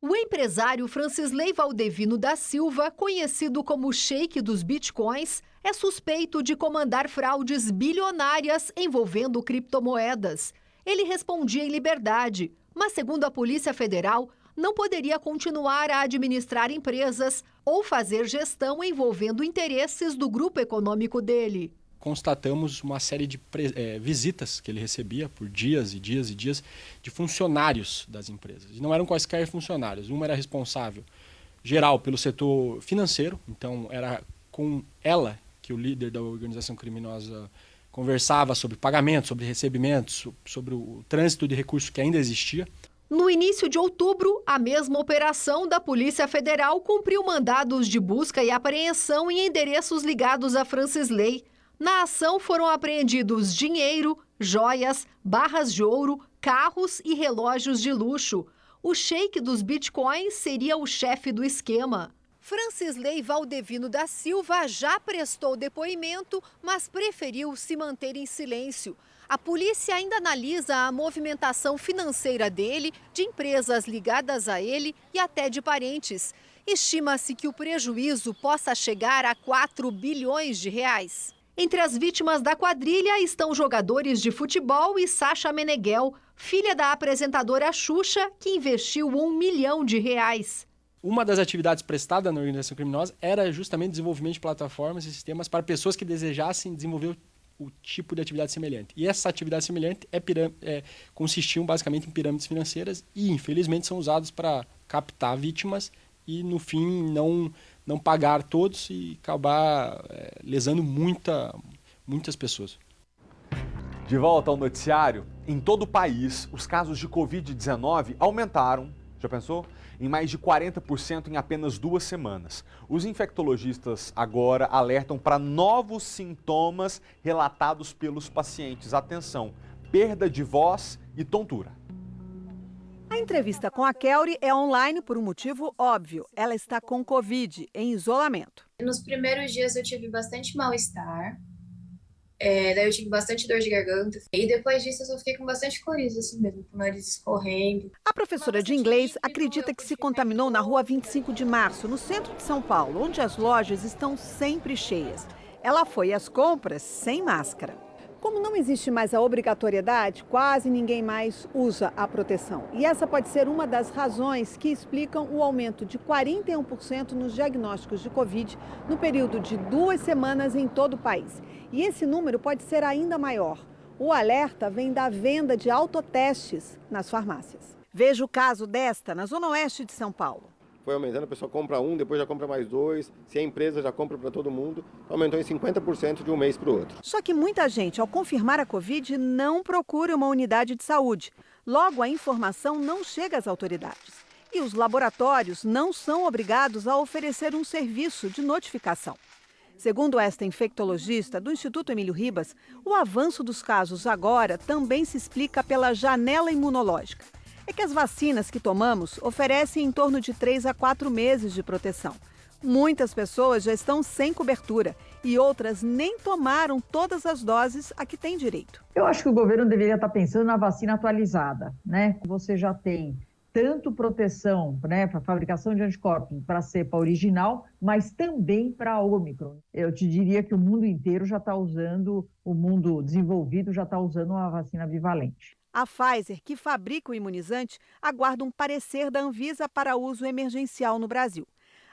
O empresário Francisley Valdevino da Silva, conhecido como Sheik dos Bitcoins, é suspeito de comandar fraudes bilionárias envolvendo criptomoedas. Ele respondia em liberdade, mas segundo a Polícia Federal, não poderia continuar a administrar empresas ou fazer gestão envolvendo interesses do grupo econômico dele. Constatamos uma série de visitas que ele recebia por dias e dias e dias de funcionários das empresas. E não eram quaisquer funcionários. Uma era responsável geral pelo setor financeiro, então era com ela que o líder da organização criminosa conversava sobre pagamentos, sobre recebimentos, sobre o trânsito de recursos que ainda existia. No início de outubro, a mesma operação da Polícia Federal cumpriu mandados de busca e apreensão em endereços ligados a Francisley. Na ação foram apreendidos dinheiro, joias, barras de ouro, carros e relógios de luxo. O Sheik dos Bitcoins seria o chefe do esquema. Francisley Valdevino da Silva já prestou depoimento, mas preferiu se manter em silêncio. A polícia ainda analisa a movimentação financeira dele, de empresas ligadas a ele e até de parentes. Estima-se que o prejuízo possa chegar a 4 bilhões de reais. Entre as vítimas da quadrilha estão jogadores de futebol e Sasha Meneghel, filha da apresentadora Xuxa, que investiu R$1 milhão. Uma das atividades prestadas na organização criminosa era justamente o desenvolvimento de plataformas e sistemas para pessoas que desejassem desenvolver o tipo de atividade semelhante. E essa atividade semelhante consistiam basicamente em pirâmides financeiras e, infelizmente, são usadas para captar vítimas e, no fim, não pagar todos e acabar lesando muitas pessoas. De volta ao noticiário, em todo o país, os casos de Covid-19 aumentaram, já pensou? Em mais de 40% em apenas 2 semanas. Os infectologistas agora alertam para novos sintomas relatados pelos pacientes. Atenção, perda de voz e tontura. A entrevista com a Kelly é online por um motivo óbvio. Ela está com Covid, em isolamento. Nos primeiros dias eu tive bastante mal-estar. Daí eu tive bastante dor de garganta. E depois disso eu só fiquei com bastante coriza, assim mesmo, com o nariz escorrendo. A professora de inglês acredita que se contaminou na rua 25 de março, no centro de São Paulo, onde as lojas estão sempre cheias. Ela foi às compras sem máscara. Como não existe mais a obrigatoriedade, quase ninguém mais usa a proteção. E essa pode ser uma das razões que explicam o aumento de 41% nos diagnósticos de Covid no período de 2 semanas em todo o país. E esse número pode ser ainda maior. O alerta vem da venda de autotestes nas farmácias. Veja o caso desta na zona oeste de São Paulo. Foi aumentando, a pessoa compra um, depois já compra mais 2. Se a empresa já compra para todo mundo, aumentou em 50% de um mês para o outro. Só que muita gente, ao confirmar a Covid, não procura uma unidade de saúde. Logo, a informação não chega às autoridades. E os laboratórios não são obrigados a oferecer um serviço de notificação. Segundo esta infectologista do Instituto Emílio Ribas, o avanço dos casos agora também se explica pela janela imunológica. É que as vacinas que tomamos oferecem em torno de 3 a 4 meses de proteção. Muitas pessoas já estão sem cobertura e outras nem tomaram todas as doses a que têm direito. Eu acho que o governo deveria estar pensando na vacina atualizada, né? Você já tem tanto proteção, né, para fabricação de anticorpos para a cepa original, mas também para a Ômicron. Eu te diria que o mundo inteiro já está usando, o mundo desenvolvido já está usando uma vacina bivalente. A Pfizer, que fabrica o imunizante, aguarda um parecer da Anvisa para uso emergencial no Brasil.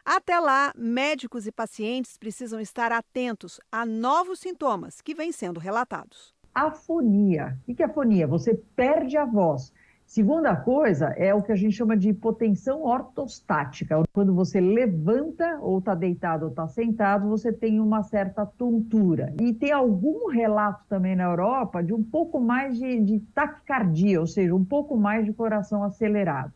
Até lá, médicos e pacientes precisam estar atentos a novos sintomas que vêm sendo relatados. Afonia. O que é afonia? Você perde a voz. Segunda coisa é o que a gente chama de hipotensão ortostática. Quando você levanta, ou está deitado ou está sentado, você tem uma certa tontura. E tem algum relato também na Europa de um pouco mais de taquicardia, ou seja, um pouco mais de coração acelerado.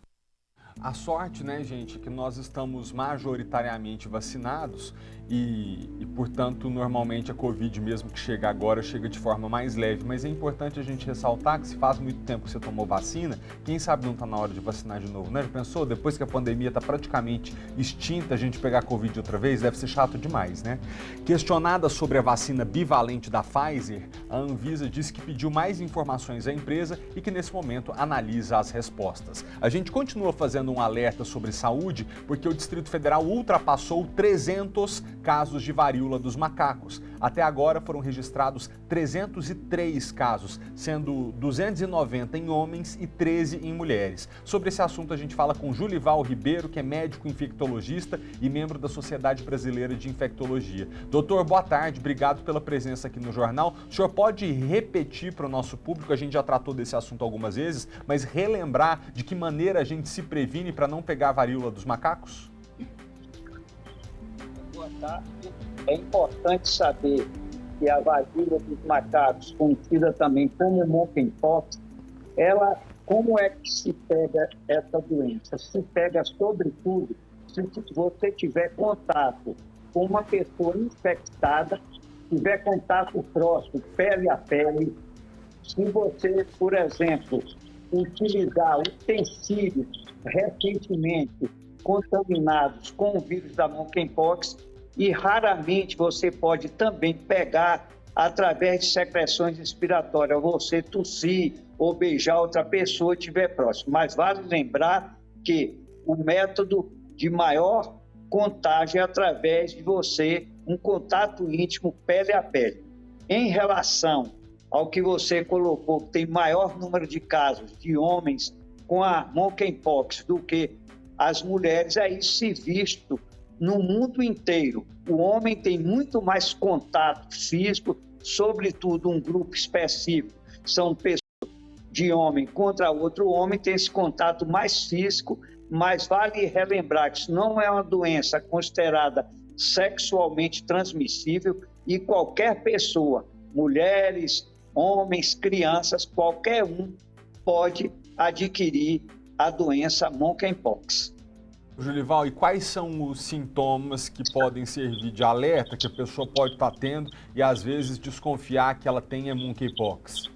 A sorte, né, gente, é que nós estamos majoritariamente vacinados e, portanto, normalmente a Covid, mesmo que chega agora, chega de forma mais leve. Mas é importante a gente ressaltar que se faz muito tempo que você tomou vacina, quem sabe não está na hora de vacinar de novo, né? Já pensou? Depois que a pandemia está praticamente extinta, a gente pegar a Covid outra vez, deve ser chato demais, né? Questionada sobre a vacina bivalente da Pfizer, a Anvisa disse que pediu mais informações à empresa e que, nesse momento, analisa as respostas. A gente continua fazendo um alerta sobre saúde porque o Distrito Federal ultrapassou 300 casos de varíola dos macacos. Até agora foram registrados 303 casos, sendo 290 em homens e 13 em mulheres. Sobre esse assunto a gente fala com Julival Ribeiro, que é médico infectologista e membro da Sociedade Brasileira de Infectologia. Doutor, boa tarde, obrigado pela presença aqui no jornal. O senhor pode repetir para o nosso público, a gente já tratou desse assunto algumas vezes, mas relembrar de que maneira a gente se previne para não pegar a varíola dos macacos? É importante saber que a varíola dos macacos, conhecida também como monkeypox, como é que se pega essa doença? Se pega sobretudo se você tiver contato com uma pessoa infectada, tiver contato próximo, pele a pele, se você, por exemplo, utilizar utensílios recentemente contaminados com o vírus da monkeypox, e raramente você pode também pegar através de secreções respiratórias, você tossir ou beijar outra pessoa que estiver próximo. Mas vale lembrar que o método de maior contágio é através de você, um contato íntimo, pele a pele. Em relação ao que você colocou, que tem maior número de casos de homens com a monkeypox do que as mulheres, é isso se visto no mundo inteiro. O homem tem muito mais contato físico, sobretudo um grupo específico, são pessoas de homem contra outro homem, tem esse contato mais físico, mas vale relembrar que isso não é uma doença considerada sexualmente transmissível e qualquer pessoa, mulheres, homens, crianças, qualquer um pode adquirir a doença monkeypox. Julival, e quais são os sintomas que podem servir de alerta que a pessoa pode estar tendo e às vezes desconfiar que ela tenha monkeypox?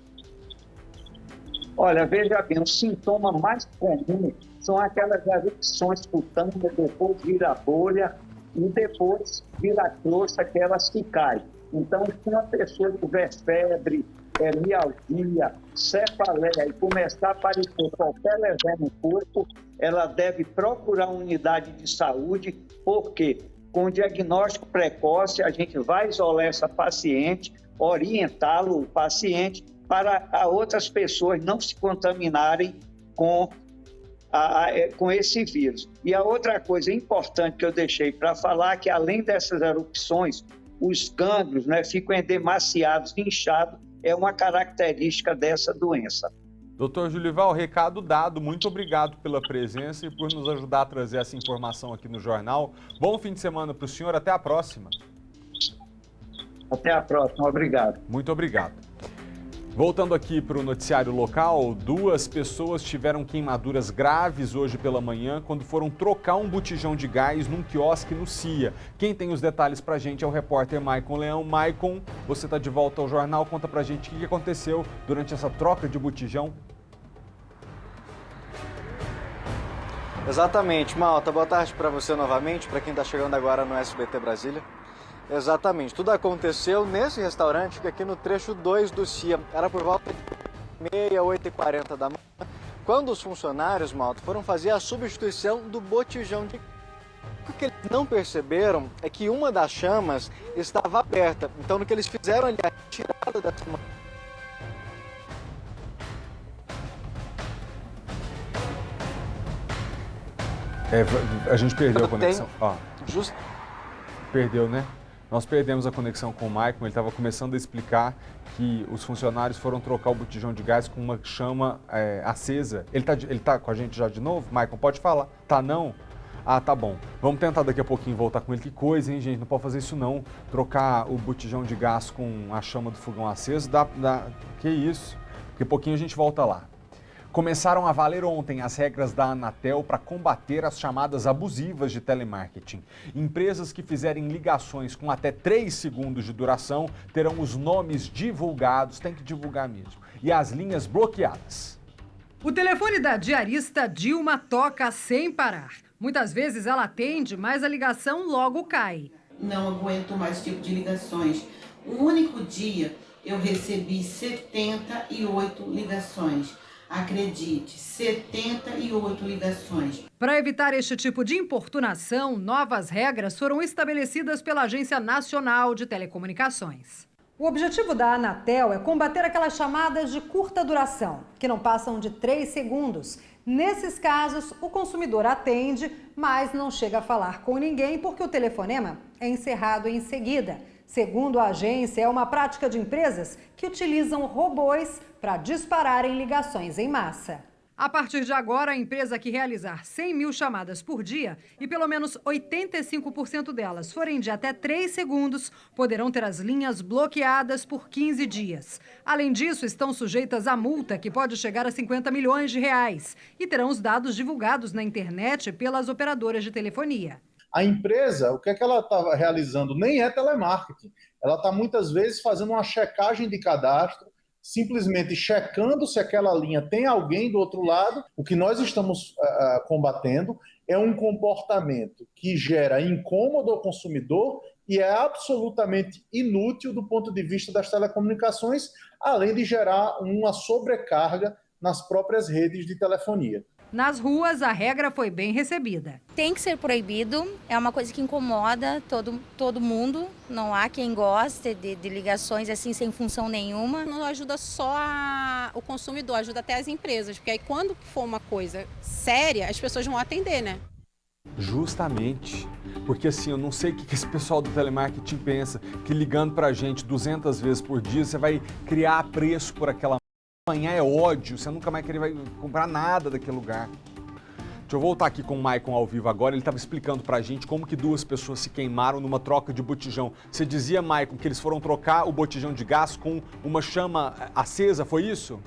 Olha, veja bem, o sintoma mais comum são aquelas erupções cutâneas, depois vira bolha e depois vira crosta, que elas se caem. Então, se uma pessoa tiver febre, mialgia, cefaleia e começar a aparecer qualquer lesão no corpo, ela deve procurar uma unidade de saúde, porque com o diagnóstico precoce a gente vai isolar essa paciente, orientá-lo, o paciente, para outras pessoas não se contaminarem com esse vírus. E a outra coisa importante que eu deixei para falar é que, além dessas erupções, os gânglios, né, ficam edemaciados, inchados, é uma característica dessa doença. Doutor Julival, recado dado, muito obrigado pela presença e por nos ajudar a trazer essa informação aqui no jornal. Bom fim de semana para o senhor, até a próxima. Até a próxima, obrigado. Muito obrigado. Voltando aqui para o noticiário local, 2 pessoas tiveram queimaduras graves hoje pela manhã quando foram trocar um botijão de gás num quiosque no CIA. Quem tem os detalhes para a gente é o repórter Maicon Leão. Maicon, você está de volta ao jornal, conta para a gente o que aconteceu durante essa troca de botijão. Exatamente, Malta, boa tarde para você novamente, para quem está chegando agora no SBT Brasília. Exatamente, tudo aconteceu nesse restaurante, que aqui no trecho 2 do CIA. Era por volta de 8h40 da manhã, quando os funcionários, Malta, foram fazer a substituição do botijão de... O que eles não perceberam é que uma das chamas estava aberta. Então, no que eles fizeram ali, a retirada dessa... A gente perdeu a conexão. Perdeu, né? Nós perdemos a conexão com o Maicon, ele estava começando a explicar que os funcionários foram trocar o botijão de gás com uma chama acesa. Ele tá com a gente já de novo? Maicon, pode falar? Tá não? Ah, tá bom. Vamos tentar daqui a pouquinho voltar com ele. Que coisa, hein, gente? Não pode fazer isso não. Trocar o botijão de gás com a chama do fogão aceso, que isso? Daqui a pouquinho a gente volta lá. Começaram a valer ontem as regras da Anatel para combater as chamadas abusivas de telemarketing. Empresas que fizerem ligações com até 3 segundos de duração terão os nomes divulgados, tem que divulgar mesmo, e as linhas bloqueadas. O telefone da diarista Dilma toca sem parar. Muitas vezes ela atende, mas a ligação logo cai. Não aguento mais esse tipo de ligações. O único dia eu recebi 78 ligações. Acredite, 78 ligações. Para evitar este tipo de importunação, novas regras foram estabelecidas pela Agência Nacional de Telecomunicações. O objetivo da Anatel é combater aquelas chamadas de curta duração, que não passam de 3 segundos. Nesses casos, o consumidor atende, mas não chega a falar com ninguém porque o telefonema é encerrado em seguida. Segundo a agência, é uma prática de empresas que utilizam robôs para dispararem ligações em massa. A partir de agora, a empresa que realizar 100 mil chamadas por dia e pelo menos 85% delas forem de até 3 segundos, poderão ter as linhas bloqueadas por 15 dias. Além disso, estão sujeitas a multa que pode chegar a 50 milhões de reais e terão os dados divulgados na internet pelas operadoras de telefonia. A empresa, o que é que ela está realizando? Nem é telemarketing. Ela está muitas vezes fazendo uma checagem de cadastro, simplesmente checando se aquela linha tem alguém do outro lado. O que nós estamos combatendo é um comportamento que gera incômodo ao consumidor e é absolutamente inútil do ponto de vista das telecomunicações, além de gerar uma sobrecarga nas próprias redes de telefonia. Nas ruas, a regra foi bem recebida. Tem que ser proibido, é uma coisa que incomoda todo mundo. Não há quem goste de ligações assim sem função nenhuma. Não ajuda só o consumidor, ajuda até as empresas, porque aí quando for uma coisa séria, as pessoas vão atender, né? Justamente, porque assim, eu não sei o que esse pessoal do telemarketing pensa, que ligando pra gente 200 vezes por dia, você vai criar preço por aquela manhã, é ódio, você nunca mais vai comprar nada daquele lugar. Deixa eu voltar aqui com o Maicon ao vivo agora, ele estava explicando pra gente como que 2 pessoas se queimaram numa troca de botijão. Você dizia, Maicon, que eles foram trocar o botijão de gás com uma chama acesa, foi isso?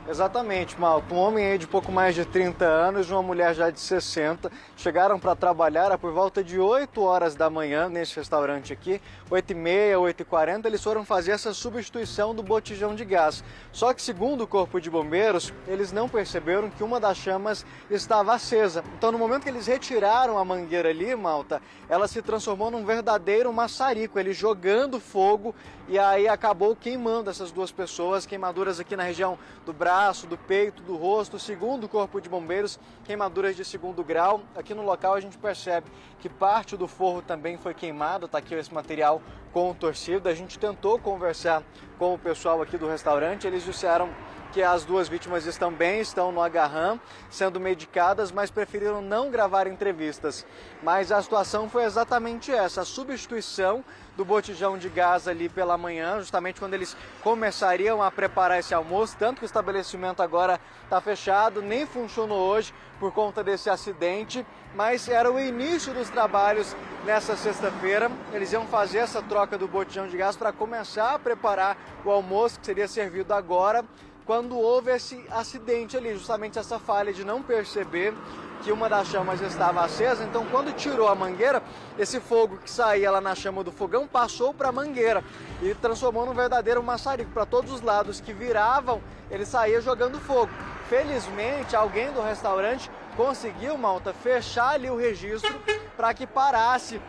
Exatamente, Malta. Um homem aí de pouco mais de 30 anos e uma mulher já de 60 chegaram para trabalhar por volta de 8 horas da manhã nesse restaurante aqui, 8h30, 8h40, eles foram fazer essa substituição do botijão de gás. Só que, segundo o Corpo de Bombeiros, eles não perceberam que uma das chamas estava acesa. Então, no momento que eles retiraram a mangueira ali, Malta, ela se transformou num verdadeiro maçarico, ele jogando fogo, e aí acabou queimando essas 2 pessoas, queimaduras aqui na região do braço, do peito, do rosto. Segundo o Corpo de Bombeiros, queimaduras de 2º grau. Aqui no local a gente percebe que parte do forro também foi queimado, tá aqui esse material contorcido. A gente tentou conversar com o pessoal aqui do restaurante, eles disseram que as 2 vítimas estão bem, estão no Agarram, sendo medicadas, mas preferiram não gravar entrevistas. Mas a situação foi exatamente essa, a substituição do botijão de gás ali pela manhã, justamente quando eles começariam a preparar esse almoço, tanto que o estabelecimento agora está fechado, nem funcionou hoje por conta desse acidente, mas era o início dos trabalhos nessa sexta-feira. Eles iam fazer essa troca do botijão de gás para começar a preparar o almoço que seria servido agora, quando houve esse acidente ali, justamente essa falha de não perceber que uma das chamas estava acesa. Então, quando tirou a mangueira, esse fogo que saía lá na chama do fogão passou para a mangueira e transformou num verdadeiro maçarico. Para todos os lados que viravam, ele saía jogando fogo. Felizmente, alguém do restaurante conseguiu, Malta, fechar ali o registro para que parasse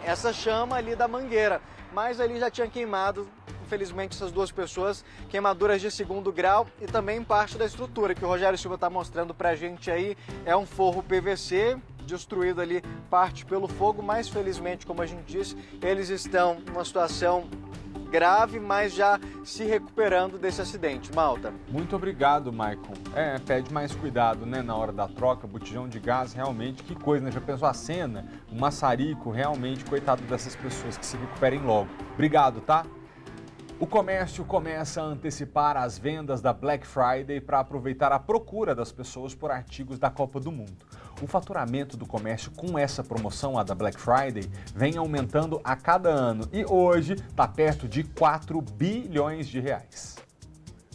essa chama ali da mangueira. Mas ali já tinha queimado, infelizmente, essas 2 pessoas, queimaduras de 2º grau e também parte da estrutura que o Rogério Silva está mostrando pra gente aí. É um forro PVC, destruído ali parte pelo fogo, mas felizmente, como a gente disse, eles estão numa situação grave, mas já se recuperando desse acidente. Malta. Muito obrigado, Maicon. Pede mais cuidado, né, na hora da troca, botijão de gás, realmente, que coisa, né? Já pensou a cena? Um maçarico, realmente, coitado dessas pessoas, que se recuperem logo. Obrigado, tá? O comércio começa a antecipar as vendas da Black Friday para aproveitar a procura das pessoas por artigos da Copa do Mundo. O faturamento do comércio com essa promoção, a da Black Friday, vem aumentando a cada ano e hoje está perto de 4 bilhões de reais.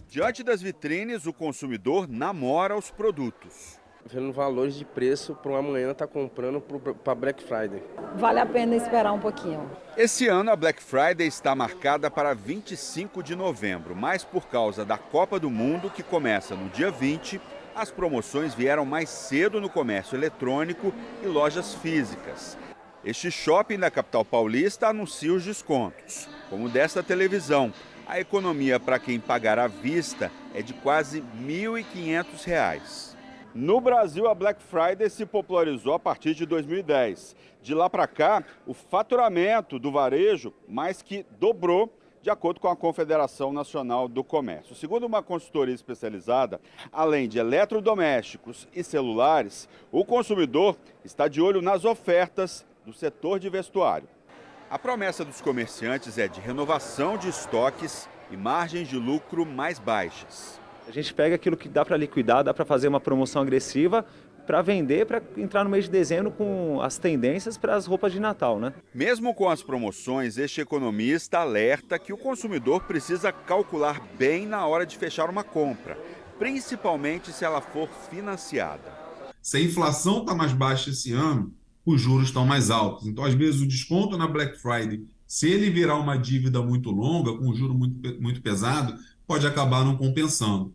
Diante das vitrines, o consumidor namora os produtos. Vendo valores de preço para uma amanhã estar comprando para Black Friday. Vale a pena esperar um pouquinho. Esse ano a Black Friday está marcada para 25 de novembro, mas por causa da Copa do Mundo, que começa no dia 20, as promoções vieram mais cedo no comércio eletrônico e lojas físicas. Este shopping da capital paulista anuncia os descontos, como desta televisão. A economia para quem pagar à vista é de quase R$ 1.500. No Brasil, a Black Friday se popularizou a partir de 2010. De lá para cá, o faturamento do varejo mais que dobrou, de acordo com a Confederação Nacional do Comércio. Segundo uma consultoria especializada, além de eletrodomésticos e celulares, o consumidor está de olho nas ofertas do setor de vestuário. A promessa dos comerciantes é de renovação de estoques e margens de lucro mais baixas. A gente pega aquilo que dá para liquidar, dá para fazer uma promoção agressiva para vender, para entrar no mês de dezembro com as tendências para as roupas de Natal, né? Mesmo com as promoções, este economista alerta que o consumidor precisa calcular bem na hora de fechar uma compra, principalmente se ela for financiada. Se a inflação está mais baixa esse ano, os juros estão mais altos. Então, às vezes, o desconto na Black Friday Se ele virar uma dívida muito longa, com um juro muito pesado, pode acabar não compensando.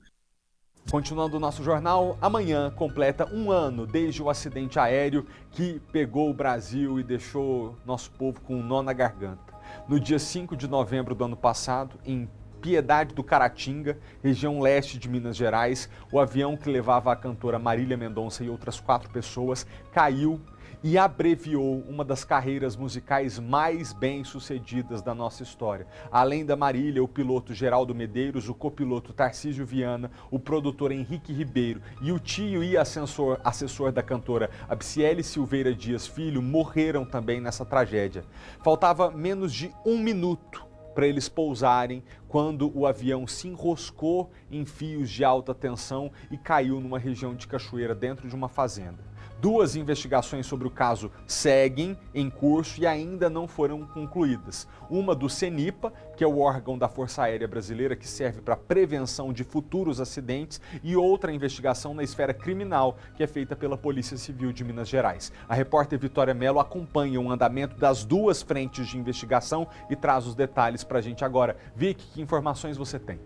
Continuando o nosso jornal, amanhã completa um ano desde o acidente aéreo que pegou o Brasil e deixou nosso povo com um nó na garganta. No dia 5 de novembro do ano passado, em Piedade do Caratinga, região leste de Minas Gerais, o avião que levava a cantora Marília Mendonça e outras 4 pessoas caiu e abreviou uma das carreiras musicais mais bem-sucedidas da nossa história. Além da Marília, o piloto Geraldo Medeiros, o copiloto Tarcísio Viana, o produtor Henrique Ribeiro e o tio e assessor da cantora Abiciele Silveira Dias Filho morreram também nessa tragédia. Faltava menos de 1 minuto para eles pousarem quando o avião se enroscou em fios de alta tensão e caiu numa região de cachoeira dentro de uma fazenda. 2 investigações sobre o caso seguem em curso e ainda não foram concluídas. Uma do CENIPA, que é o órgão da Força Aérea Brasileira que serve para prevenção de futuros acidentes, e outra investigação na esfera criminal, que é feita pela Polícia Civil de Minas Gerais. A repórter Vitória Mello acompanha o andamento das 2 frentes de investigação e traz os detalhes para a gente agora. Vicky, que informações você tem?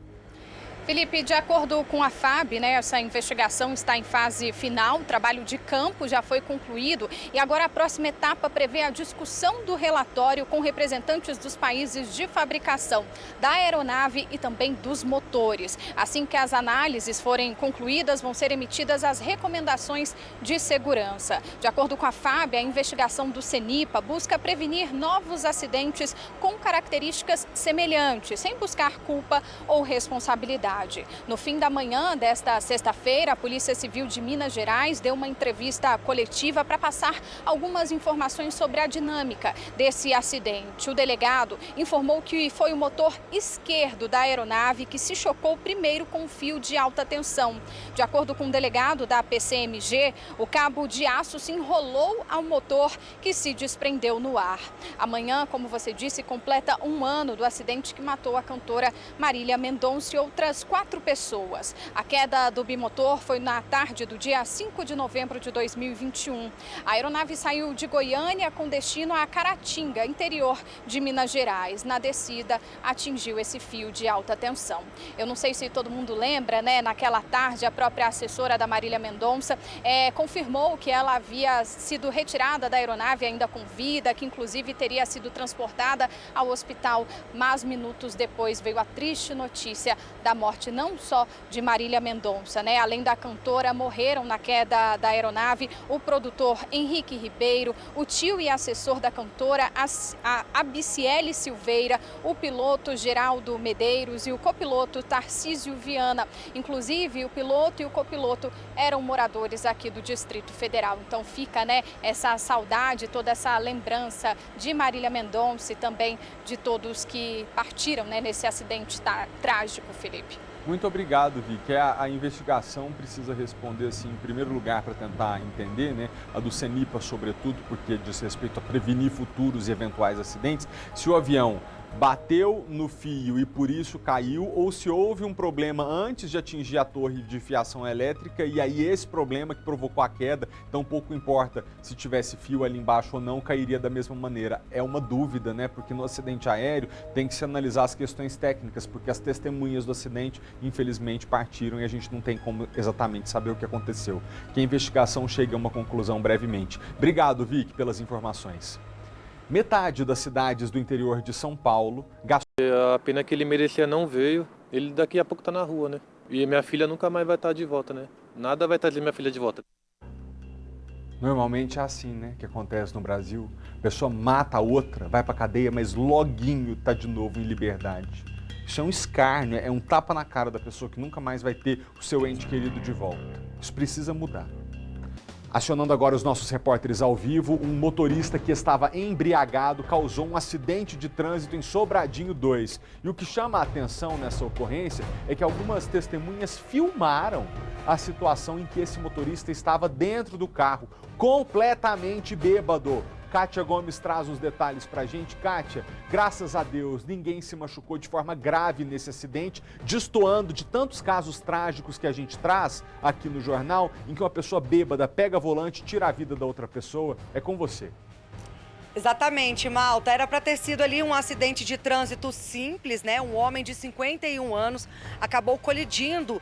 Felipe, de acordo com a FAB, essa investigação está em fase final, o trabalho de campo já foi concluído e agora a próxima etapa prevê a discussão do relatório com representantes dos países de fabricação da aeronave e também dos motores. Assim que as análises forem concluídas, vão ser emitidas as recomendações de segurança. De acordo com a FAB, a investigação do CENIPA busca prevenir novos acidentes com características semelhantes, sem buscar culpa ou responsabilidade. No fim da manhã desta sexta-feira, a Polícia Civil de Minas Gerais deu uma entrevista coletiva para passar algumas informações sobre a dinâmica desse acidente. O delegado informou que foi o motor esquerdo da aeronave que se chocou primeiro com um fio de alta tensão. De acordo com o delegado da PCMG, o cabo de aço se enrolou ao motor que se desprendeu no ar. Amanhã, como você disse, completa 1 ano do acidente que matou a cantora Marília Mendonça e outras 4 pessoas. A queda do bimotor foi na tarde do dia 5 de novembro de 2021. A aeronave saiu de Goiânia com destino a Caratinga, interior de Minas Gerais. Na descida, atingiu esse fio de alta tensão. Eu não sei se todo mundo lembra, naquela tarde, a própria assessora da Marília Mendonça confirmou que ela havia sido retirada da aeronave ainda com vida, que inclusive teria sido transportada ao hospital, mas minutos depois veio a triste notícia da morte não só de Marília Mendonça, além da cantora, morreram na queda da aeronave o produtor Henrique Ribeiro, o tio e assessor da cantora Abiciele Silveira, o piloto Geraldo Medeiros e o copiloto Tarcísio Viana. Inclusive, o piloto e o copiloto eram moradores aqui do Distrito Federal. Então fica essa saudade, toda essa lembrança de Marília Mendonça e também de todos que partiram nesse acidente trágico, Felipe. Muito obrigado, Vicky. A investigação precisa responder, assim, em primeiro lugar, para tentar entender, a do CENIPA, sobretudo, porque diz respeito a prevenir futuros e eventuais acidentes, se o avião bateu no fio e por isso caiu, ou se houve um problema antes de atingir a torre de fiação elétrica e aí esse problema que provocou a queda, então pouco importa se tivesse fio ali embaixo ou não, cairia da mesma maneira. É uma dúvida, porque no acidente aéreo tem que se analisar as questões técnicas, porque as testemunhas do acidente, infelizmente, partiram e a gente não tem como exatamente saber o que aconteceu. Que a investigação chegue a uma conclusão brevemente. Obrigado, Vicky, pelas informações. Metade das cidades do interior de São Paulo gastou... A pena que ele merecia não veio, ele daqui a pouco tá na rua, E minha filha nunca mais vai estar de volta, Nada vai trazer minha filha de volta. Normalmente é assim, que acontece no Brasil. A pessoa mata a outra, vai pra cadeia, mas loguinho tá de novo em liberdade. Isso é um escárnio, é um tapa na cara da pessoa que nunca mais vai ter o seu ente querido de volta. Isso precisa mudar. Acionando agora os nossos repórteres ao vivo, um motorista que estava embriagado causou um acidente de trânsito em Sobradinho 2. E o que chama a atenção nessa ocorrência é que algumas testemunhas filmaram a situação em que esse motorista estava dentro do carro, completamente bêbado. Kátia Gomes traz os detalhes pra gente. Kátia, graças a Deus, ninguém se machucou de forma grave nesse acidente, destoando de tantos casos trágicos que a gente traz aqui no jornal, em que uma pessoa bêbada pega volante e tira a vida da outra pessoa. É com você. Exatamente, Malta. Era para ter sido ali um acidente de trânsito simples, né? Um homem de 51 anos acabou colidindo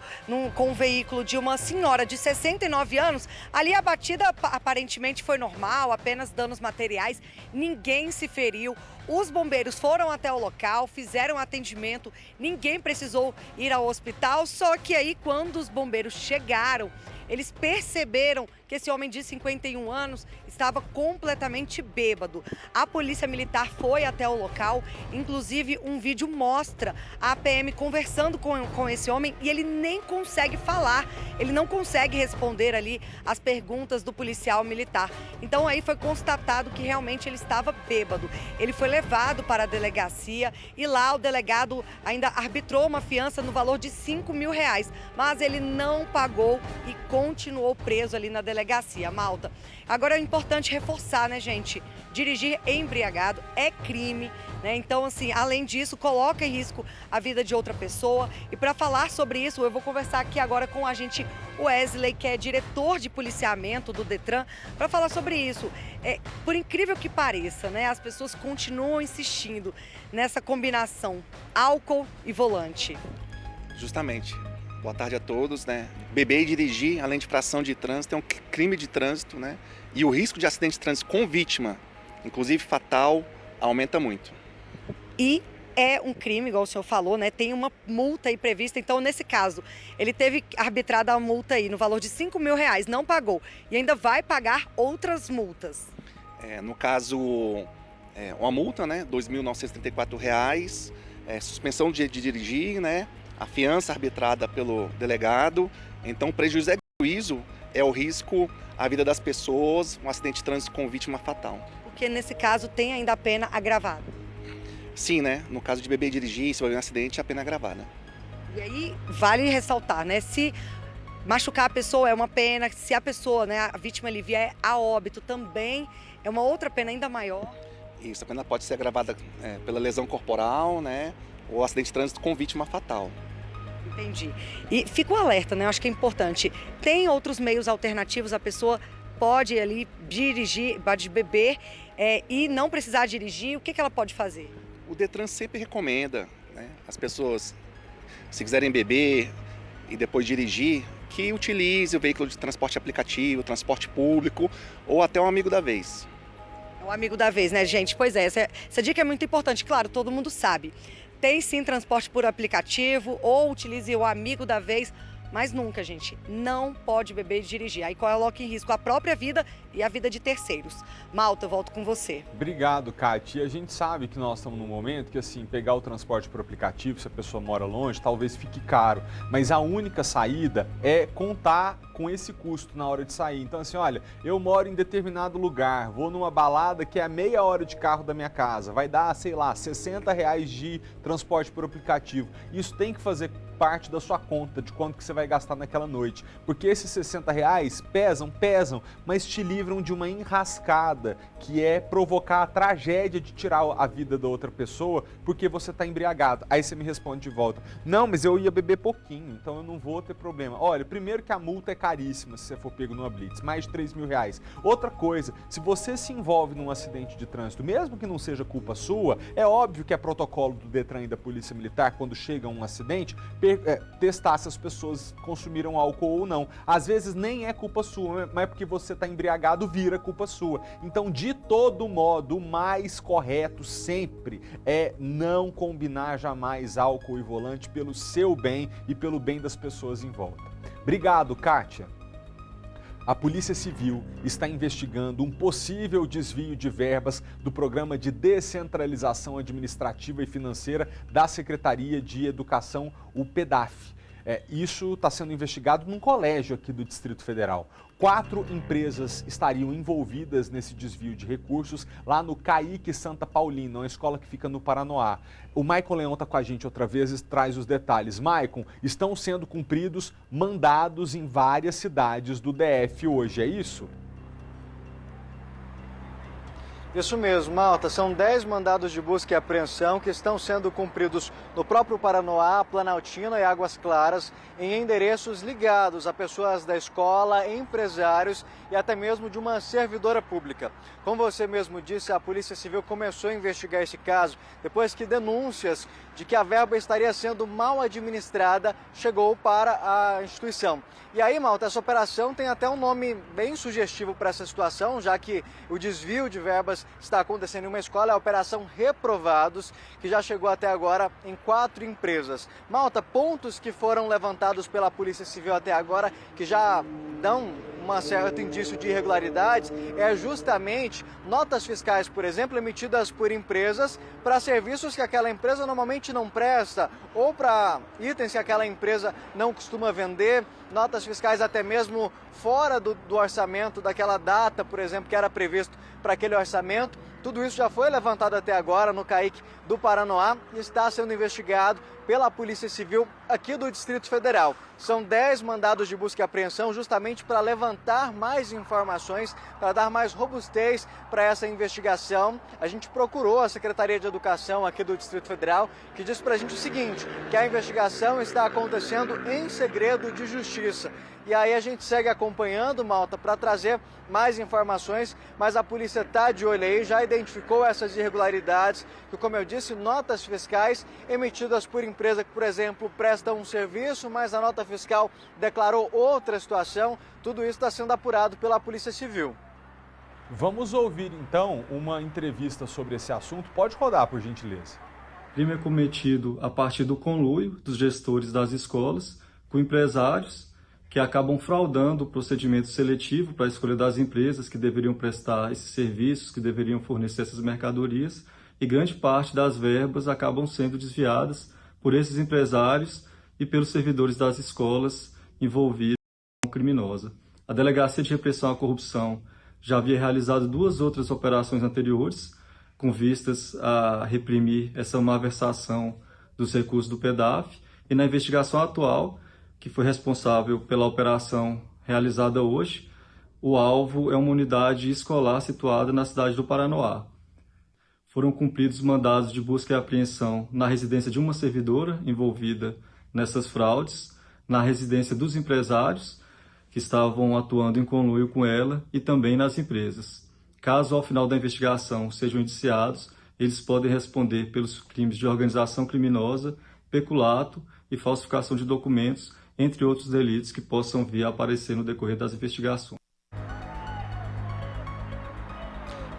com um veículo de uma senhora de 69 anos. Ali a batida aparentemente foi normal, apenas danos materiais, ninguém se feriu. Os bombeiros foram até o local, fizeram atendimento, ninguém precisou ir ao hospital, só que aí quando os bombeiros chegaram, eles perceberam que esse homem de 51 anos estava completamente bêbado. A polícia militar foi até o local, inclusive um vídeo mostra a PM conversando com esse homem e ele nem consegue falar, ele não consegue responder ali as perguntas do policial militar. Então aí foi constatado que realmente ele estava bêbado. Ele foi levado para a delegacia e lá o delegado ainda arbitrou uma fiança no valor de R$5 mil, mas ele não pagou e continuou preso ali na delegacia, Malta. Agora é importante reforçar, né, gente? Dirigir embriagado é crime, né? Então, assim, além disso, coloca em risco a vida de outra pessoa. E para falar sobre isso, eu vou conversar aqui agora com o agente Wesley, que é diretor de policiamento do Detran, para falar sobre isso. Por incrível que pareça, né, as pessoas continuam insistindo nessa combinação álcool e volante. Justamente. Boa tarde a todos, né? Beber e dirigir, além de infração de trânsito, é um crime de trânsito, né? E o risco de acidente de trânsito com vítima, inclusive fatal, aumenta muito. E é um crime, igual o senhor falou, né? Tem uma multa aí prevista, então nesse caso, ele teve arbitrada a multa aí no valor de R$5 mil, não pagou e ainda vai pagar outras multas. No caso, uma multa, né? R$ 2.934, suspensão de dirigir, né? A fiança arbitrada pelo delegado. Então, o prejuízo é o risco à vida das pessoas, um acidente de trânsito com vítima fatal. Porque nesse caso tem ainda a pena agravada. Sim, né? No caso de beber e dirigir, se houver um acidente, a pena é agravada. E aí, vale ressaltar, né? Se machucar a pessoa é uma pena, se a pessoa, né, a vítima ali vier a óbito também, é uma outra pena ainda maior. Isso, a pena pode ser agravada pela lesão corporal, né? Ou acidente de trânsito com vítima fatal. Entendi. E fica um alerta, né? Eu acho que é importante. Tem outros meios alternativos, a pessoa pode ali dirigir, pode beber e não precisar dirigir. O que ela pode fazer? O Detran sempre recomenda, né, as pessoas, se quiserem beber e depois dirigir, que utilize o veículo de transporte aplicativo, transporte público ou até um amigo da vez. É um amigo da vez, né, gente? Pois é, essa dica é muito importante. Claro, todo mundo sabe. Tem sim transporte por aplicativo ou utilize o amigo da vez, mas nunca, gente, não pode beber e dirigir. Aí coloca em risco a própria vida e a vida de terceiros. Malta, eu volto com você. Obrigado, Kátia. E a gente sabe que nós estamos num momento que, assim, pegar o transporte por aplicativo, se a pessoa mora longe, talvez fique caro. Mas a única saída é contar com esse custo na hora de sair. Então, assim, olha, eu moro em determinado lugar, vou numa balada que é a meia hora de carro da minha casa, vai dar, sei lá, R$60 de transporte por aplicativo. Isso tem que fazer parte da sua conta, de quanto que você vai gastar naquela noite. Porque esses R$60 pesam, mas te livram de uma enrascada, que é provocar a tragédia de tirar a vida da outra pessoa, porque você está embriagado. Aí você me responde de volta, não, mas eu ia beber pouquinho, então eu não vou ter problema. Olha, primeiro que a multa é caríssima se você for pego numa blitz, mais de R$3 mil. Outra coisa, se você se envolve num acidente de trânsito, mesmo que não seja culpa sua, é óbvio que é protocolo do Detran e da Polícia Militar, quando chega um acidente, testar se as pessoas consumiram álcool ou não. Às vezes nem é culpa sua, mas porque você está embriagado vira culpa sua. Então, de todo modo, o mais correto sempre é não combinar jamais álcool e volante pelo seu bem e pelo bem das pessoas em volta. Obrigado, Kátia. A Polícia Civil está investigando um possível desvio de verbas do Programa de Descentralização Administrativa e Financeira da Secretaria de Educação, o PEDAF. Isso está sendo investigado num colégio aqui do Distrito Federal. 4 empresas estariam envolvidas nesse desvio de recursos lá no CAIC Santa Paulina, uma escola que fica no Paranoá. O Maicon Leão está com a gente outra vez e traz os detalhes. Maicon, estão sendo cumpridos mandados em várias cidades do DF hoje, é isso? Isso mesmo, Malta. São 10 mandados de busca e apreensão que estão sendo cumpridos no próprio Paranoá, Planaltina e Águas Claras, em endereços ligados a pessoas da escola, empresários e até mesmo de uma servidora pública. Como você mesmo disse, a Polícia Civil começou a investigar esse caso depois que denúncias de que a verba estaria sendo mal administrada chegou para a instituição. E aí, Malta, essa operação tem até um nome bem sugestivo para essa situação, já que o desvio de verbas está acontecendo em uma escola, é a Operação Reprovados, que já chegou até agora em 4 empresas. Malta, pontos que foram levantados pela Polícia Civil até agora, que já dão um certo indício de irregularidades, é justamente notas fiscais, por exemplo, emitidas por empresas para serviços que aquela empresa normalmente não presta, ou para itens que aquela empresa não costuma vender, notas fiscais até mesmo fora do orçamento daquela data, por exemplo, que era previsto para aquele orçamento. Tudo isso já foi levantado até agora no CAIC do Paranoá e está sendo investigado pela Polícia Civil aqui do Distrito Federal. São 10 mandados de busca e apreensão justamente para levantar mais informações, para dar mais robustez para essa investigação. A gente procurou a Secretaria de Educação aqui do Distrito Federal, que disse para a gente o seguinte, que a investigação está acontecendo em segredo de justiça. E aí a gente segue acompanhando, Malta, para trazer mais informações, mas a polícia está de olho aí, já identificou essas irregularidades, que, como eu disse, notas fiscais emitidas por empresa que, por exemplo, presta um serviço, mas a nota fiscal declarou outra situação. Tudo isso está sendo apurado pela Polícia Civil. Vamos ouvir, então, uma entrevista sobre esse assunto. Pode rodar, por gentileza. O crime é cometido a partir do conluio dos gestores das escolas com empresários que acabam fraudando o procedimento seletivo para a escolha das empresas que deveriam prestar esses serviços, que deveriam fornecer essas mercadorias, e grande parte das verbas acabam sendo desviadas por esses empresários e pelos servidores das escolas envolvidos em criminosa. A Delegacia de Repressão à Corrupção já havia realizado 2 outras operações anteriores, com vistas a reprimir essa malversação dos recursos do PEDAF, e na investigação atual, que foi responsável pela operação realizada hoje, o alvo é uma unidade escolar situada na cidade do Paranoá. Foram cumpridos mandados de busca e apreensão na residência de uma servidora envolvida nessas fraudes, na residência dos empresários que estavam atuando em conluio com ela e também nas empresas. Caso ao final da investigação sejam indiciados, eles podem responder pelos crimes de organização criminosa, peculato e falsificação de documentos, entre outros delitos que possam vir a aparecer no decorrer das investigações.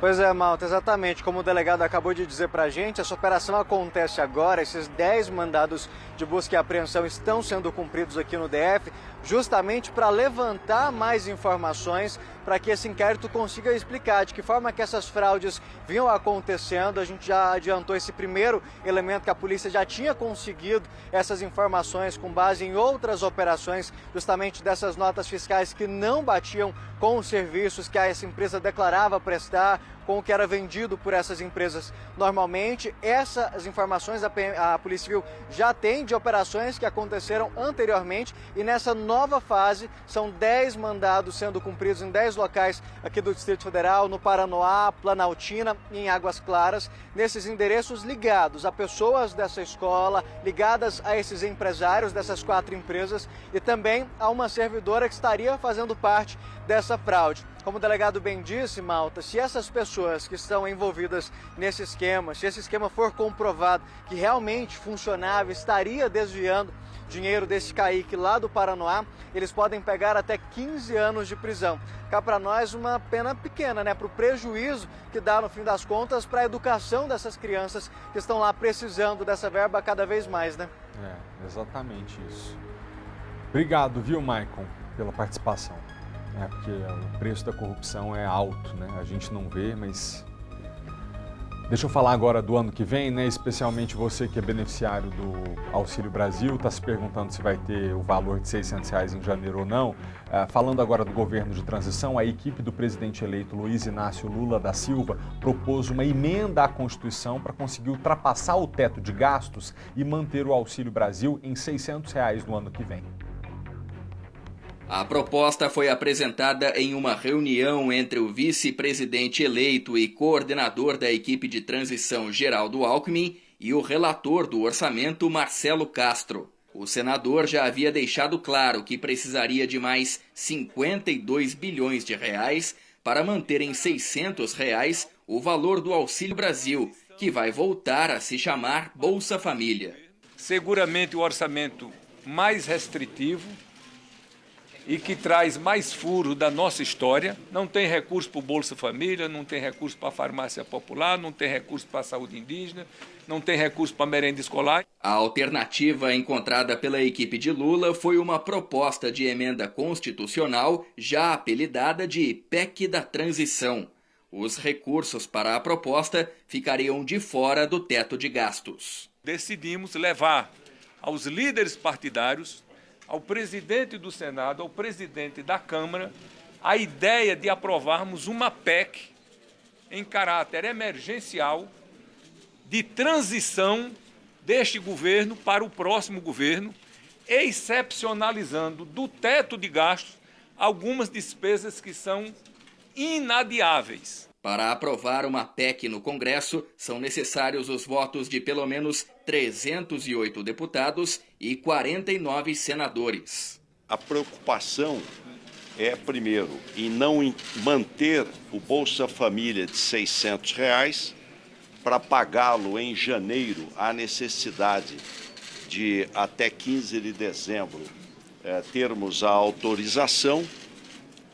Pois é, Malta, exatamente como o delegado acabou de dizer para a gente, essa operação acontece agora, esses 10 mandados de busca e apreensão estão sendo cumpridos aqui no DF, justamente para levantar mais informações para que esse inquérito consiga explicar de que forma que essas fraudes vinham acontecendo. A gente já adiantou esse primeiro elemento, que a polícia já tinha conseguido essas informações com base em outras operações, justamente dessas notas fiscais que não batiam com os serviços que essa empresa declarava prestar, com o que era vendido por essas empresas normalmente. Essas informações a Polícia Civil já tem de operações que aconteceram anteriormente, e nessa nova fase são 10 mandados sendo cumpridos em 10 locais aqui do Distrito Federal, no Paranoá, Planaltina e em Águas Claras, nesses endereços ligados a pessoas dessa escola, ligadas a esses empresários dessas 4 empresas e também a uma servidora que estaria fazendo parte dessa fraude. Como o delegado bem disse, Malta, se essas pessoas que estão envolvidas nesse esquema, se esse esquema for comprovado que realmente funcionava, estaria desviando dinheiro desse CAIC lá do Paranoá, eles podem pegar até 15 anos de prisão. Cá para nós uma pena pequena, né? Para o prejuízo que dá no fim das contas para a educação dessas crianças que estão lá precisando dessa verba cada vez mais, né? É, exatamente isso. Obrigado, viu, Maicon, pela participação. É porque o preço da corrupção é alto, né? A gente não vê, mas... Deixa eu falar agora do ano que vem, né? Especialmente você que é beneficiário do Auxílio Brasil, está se perguntando se vai ter o valor de R$600 em janeiro ou não. Falando agora do governo de transição, a equipe do presidente eleito Luiz Inácio Lula da Silva propôs uma emenda à Constituição para conseguir ultrapassar o teto de gastos e manter o Auxílio Brasil em R$600 no ano que vem. A proposta foi apresentada em uma reunião entre o vice-presidente eleito e coordenador da equipe de transição, Geraldo Alckmin, e o relator do orçamento, Marcelo Castro. O senador já havia deixado claro que precisaria de mais 52 bilhões de reais para manter em R$ 600 o valor do Auxílio Brasil, que vai voltar a se chamar Bolsa Família. Seguramente o orçamento mais restritivo e que traz mais furo da nossa história. Não tem recurso para o Bolsa Família, não tem recurso para a farmácia popular, não tem recurso para a saúde indígena, não tem recurso para a merenda escolar. A alternativa encontrada pela equipe de Lula foi uma proposta de emenda constitucional já apelidada de PEC da Transição. Os recursos para a proposta ficariam de fora do teto de gastos. Decidimos levar aos líderes partidários, ao presidente do Senado, ao presidente da Câmara, a ideia de aprovarmos uma PEC em caráter emergencial de transição deste governo para o próximo governo, excepcionalizando do teto de gastos algumas despesas que são inadiáveis. Para aprovar uma PEC no Congresso, são necessários os votos de pelo menos 308 deputados e 49 senadores. A preocupação é, primeiro, em não manter o Bolsa Família de R$ 600, para pagá-lo em janeiro, há necessidade de, até 15 de dezembro, termos a autorização,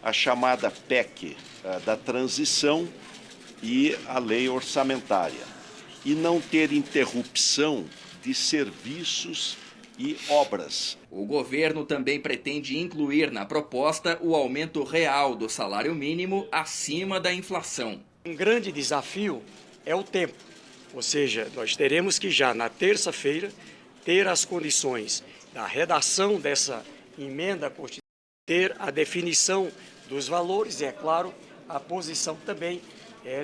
a chamada PEC da transição e a lei orçamentária, e não ter interrupção de serviços e obras. O governo também pretende incluir na proposta o aumento real do salário mínimo acima da inflação. Um grande desafio é o tempo, ou seja, nós teremos que já na terça-feira ter as condições da redação dessa emenda constitucional, ter a definição dos valores e, é claro, a posição também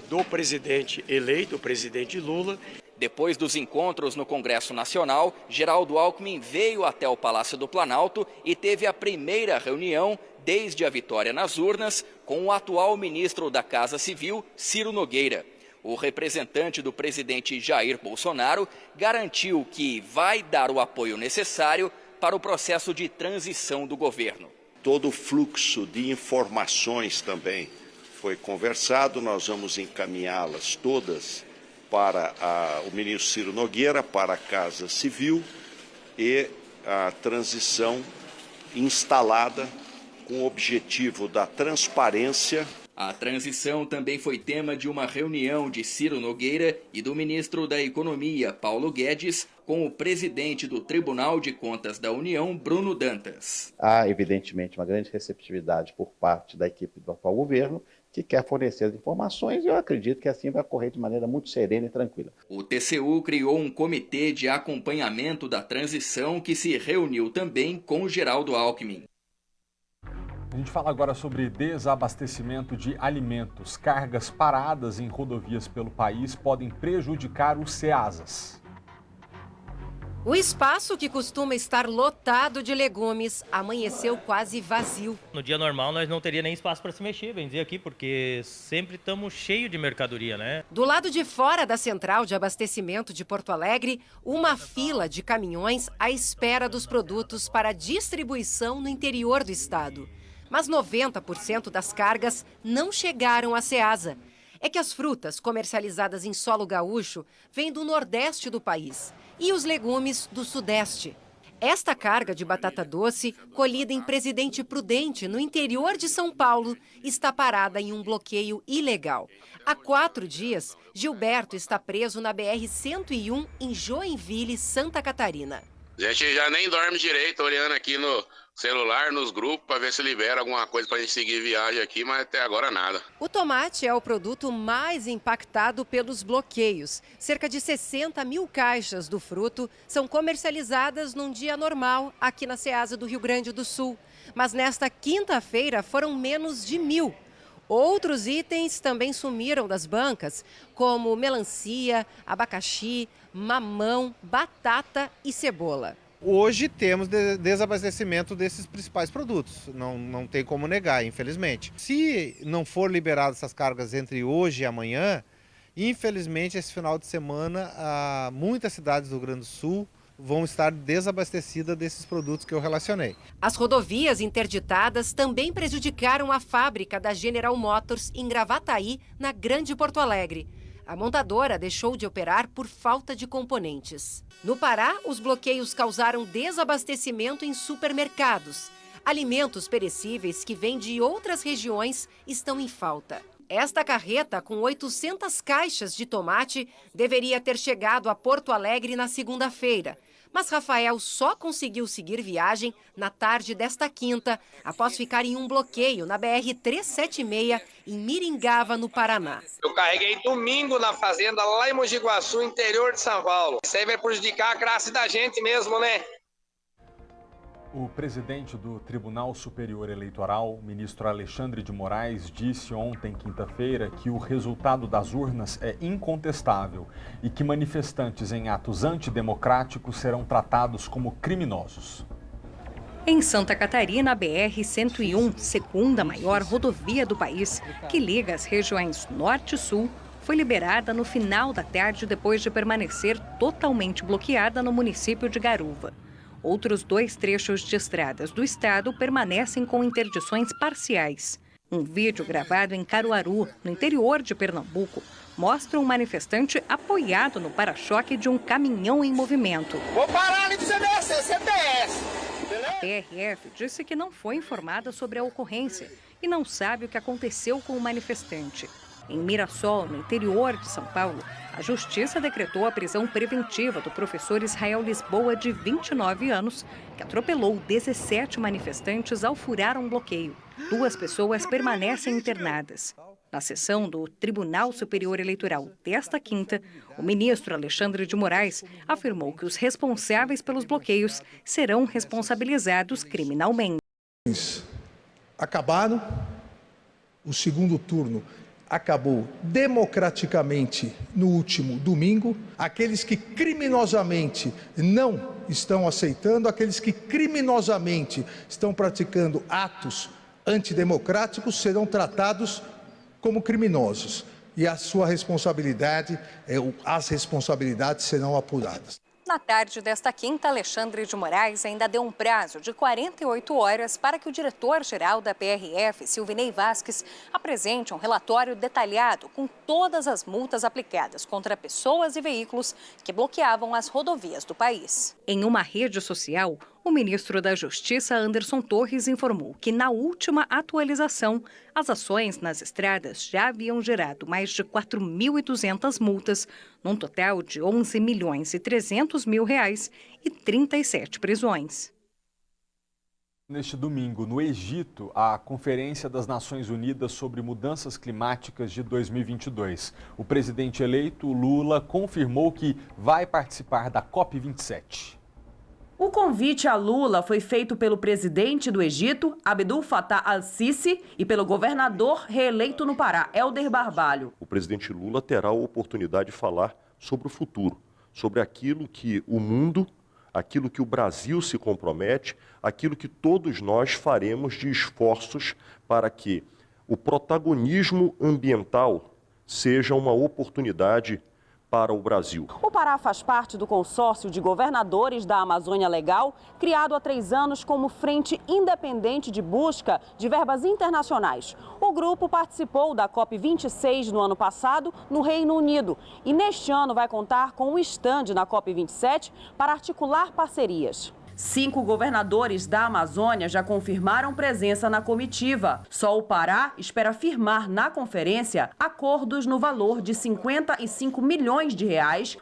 do presidente eleito, o presidente Lula. Depois dos encontros no Congresso Nacional, Geraldo Alckmin veio até o Palácio do Planalto e teve a primeira reunião desde a vitória nas urnas com o atual ministro da Casa Civil, Ciro Nogueira. O representante do presidente Jair Bolsonaro garantiu que vai dar o apoio necessário para o processo de transição do governo. Todo o fluxo de informações também foi conversado, nós vamos encaminhá-las todas para o ministro Ciro Nogueira, para a Casa Civil, e a transição instalada com o objetivo da transparência. A transição também foi tema de uma reunião de Ciro Nogueira e do ministro da Economia, Paulo Guedes, com o presidente do Tribunal de Contas da União, Bruno Dantas. Há, evidentemente, uma grande receptividade por parte da equipe do atual governo, que quer fornecer as informações, e eu acredito que assim vai ocorrer de maneira muito serena e tranquila. O TCU criou um comitê de acompanhamento da transição que se reuniu também com Geraldo Alckmin. A gente fala agora sobre desabastecimento de alimentos. Cargas paradas em rodovias pelo país podem prejudicar os Ceasas. O espaço que costuma estar lotado de legumes amanheceu quase vazio. No dia normal nós não teria nem espaço para se mexer, bem dizer aqui, porque sempre estamos cheios de mercadoria, né? Do lado de fora da central de abastecimento de Porto Alegre, uma fila de caminhões à espera dos produtos para distribuição no interior do estado. Mas 90% das cargas não chegaram à Ceasa. É que as frutas comercializadas em solo gaúcho vêm do nordeste do país e os legumes do sudeste. Esta carga de batata doce, colhida em Presidente Prudente, no interior de São Paulo, está parada em um bloqueio ilegal. Há 4 dias, Gilberto está preso na BR-101 em Joinville, Santa Catarina. A gente já nem dorme direito olhando aqui no celular, nos grupos, para ver se libera alguma coisa para a gente seguir viagem aqui, mas até agora nada. O tomate é o produto mais impactado pelos bloqueios. Cerca de 60 mil caixas do fruto são comercializadas num dia normal aqui na Ceasa do Rio Grande do Sul. Mas nesta quinta-feira foram menos de 1.000. Outros itens também sumiram das bancas, como melancia, abacaxi, mamão, batata e cebola. Hoje temos desabastecimento desses principais produtos, não tem como negar, infelizmente. Se não for liberadas essas cargas entre hoje e amanhã, infelizmente esse final de semana muitas cidades do Rio Grande do Sul vão estar desabastecidas desses produtos que eu relacionei. As rodovias interditadas também prejudicaram a fábrica da General Motors em Gravataí, na Grande Porto Alegre. A montadora deixou de operar por falta de componentes. No Pará, os bloqueios causaram desabastecimento em supermercados. Alimentos perecíveis que vêm de outras regiões estão em falta. Esta carreta, com 800 caixas de tomate, deveria ter chegado a Porto Alegre na segunda-feira. Mas Rafael só conseguiu seguir viagem na tarde desta quinta, após ficar em um bloqueio na BR-376, em Miringava, no Paraná. Eu carreguei domingo na fazenda lá em Mogi Guaçu, interior de São Paulo. Isso aí vai prejudicar a classe da gente mesmo, né? O presidente do Tribunal Superior Eleitoral, ministro Alexandre de Moraes, disse ontem, quinta-feira, que o resultado das urnas é incontestável e que manifestantes em atos antidemocráticos serão tratados como criminosos. Em Santa Catarina, a BR-101, segunda maior rodovia do país, que liga as regiões Norte e Sul, foi liberada no final da tarde depois de permanecer totalmente bloqueada no município de Garuva. Outros 2 trechos de estradas do estado permanecem com interdições parciais. Um vídeo gravado em Caruaru, no interior de Pernambuco, mostra um manifestante apoiado no para-choque de um caminhão em movimento. Vou parar ali pra você descer, você desce. A PRF disse que não foi informada sobre a ocorrência e não sabe o que aconteceu com o manifestante. Em Mirassol, no interior de São Paulo, a Justiça decretou a prisão preventiva do professor Israel Lisboa, de 29 anos, que atropelou 17 manifestantes ao furar um bloqueio. 2 pessoas permanecem internadas. Na sessão do Tribunal Superior Eleitoral desta quinta, o ministro Alexandre de Moraes afirmou que os responsáveis pelos bloqueios serão responsabilizados criminalmente. Acabaram o segundo turno. Acabou democraticamente no último domingo. Aqueles que criminosamente não estão aceitando, aqueles que criminosamente estão praticando atos antidemocráticos serão tratados como criminosos. E a sua responsabilidade, as responsabilidades serão apuradas. Na tarde desta quinta, Alexandre de Moraes ainda deu um prazo de 48 horas para que o diretor-geral da PRF, Silvinei Vasquez, apresente um relatório detalhado com todas as multas aplicadas contra pessoas e veículos que bloqueavam as rodovias do país. Em uma rede social, o ministro da Justiça, Anderson Torres, informou que, na última atualização, as ações nas estradas já haviam gerado mais de 4.200 multas, num total de R$11.300.000 e 37 prisões. Neste domingo, no Egito, a Conferência das Nações Unidas sobre Mudanças Climáticas de 2022. O presidente eleito, Lula, confirmou que vai participar da COP27. O convite a Lula foi feito pelo presidente do Egito, Abdel Fattah al-Sisi, e pelo governador reeleito no Pará, Helder Barbalho. O presidente Lula terá a oportunidade de falar sobre o futuro, sobre aquilo que o mundo, aquilo que o Brasil se compromete, aquilo que todos nós faremos de esforços para que o protagonismo ambiental seja uma oportunidade para o Brasil. O Pará faz parte do consórcio de governadores da Amazônia Legal, criado há 3 anos como frente independente de busca de verbas internacionais. O grupo participou da COP26 no ano passado, no Reino Unido, e neste ano vai contar com um estande na COP27 para articular parcerias. 5 governadores da Amazônia já confirmaram presença na comitiva. Só o Pará espera firmar na conferência acordos no valor de R$55 milhões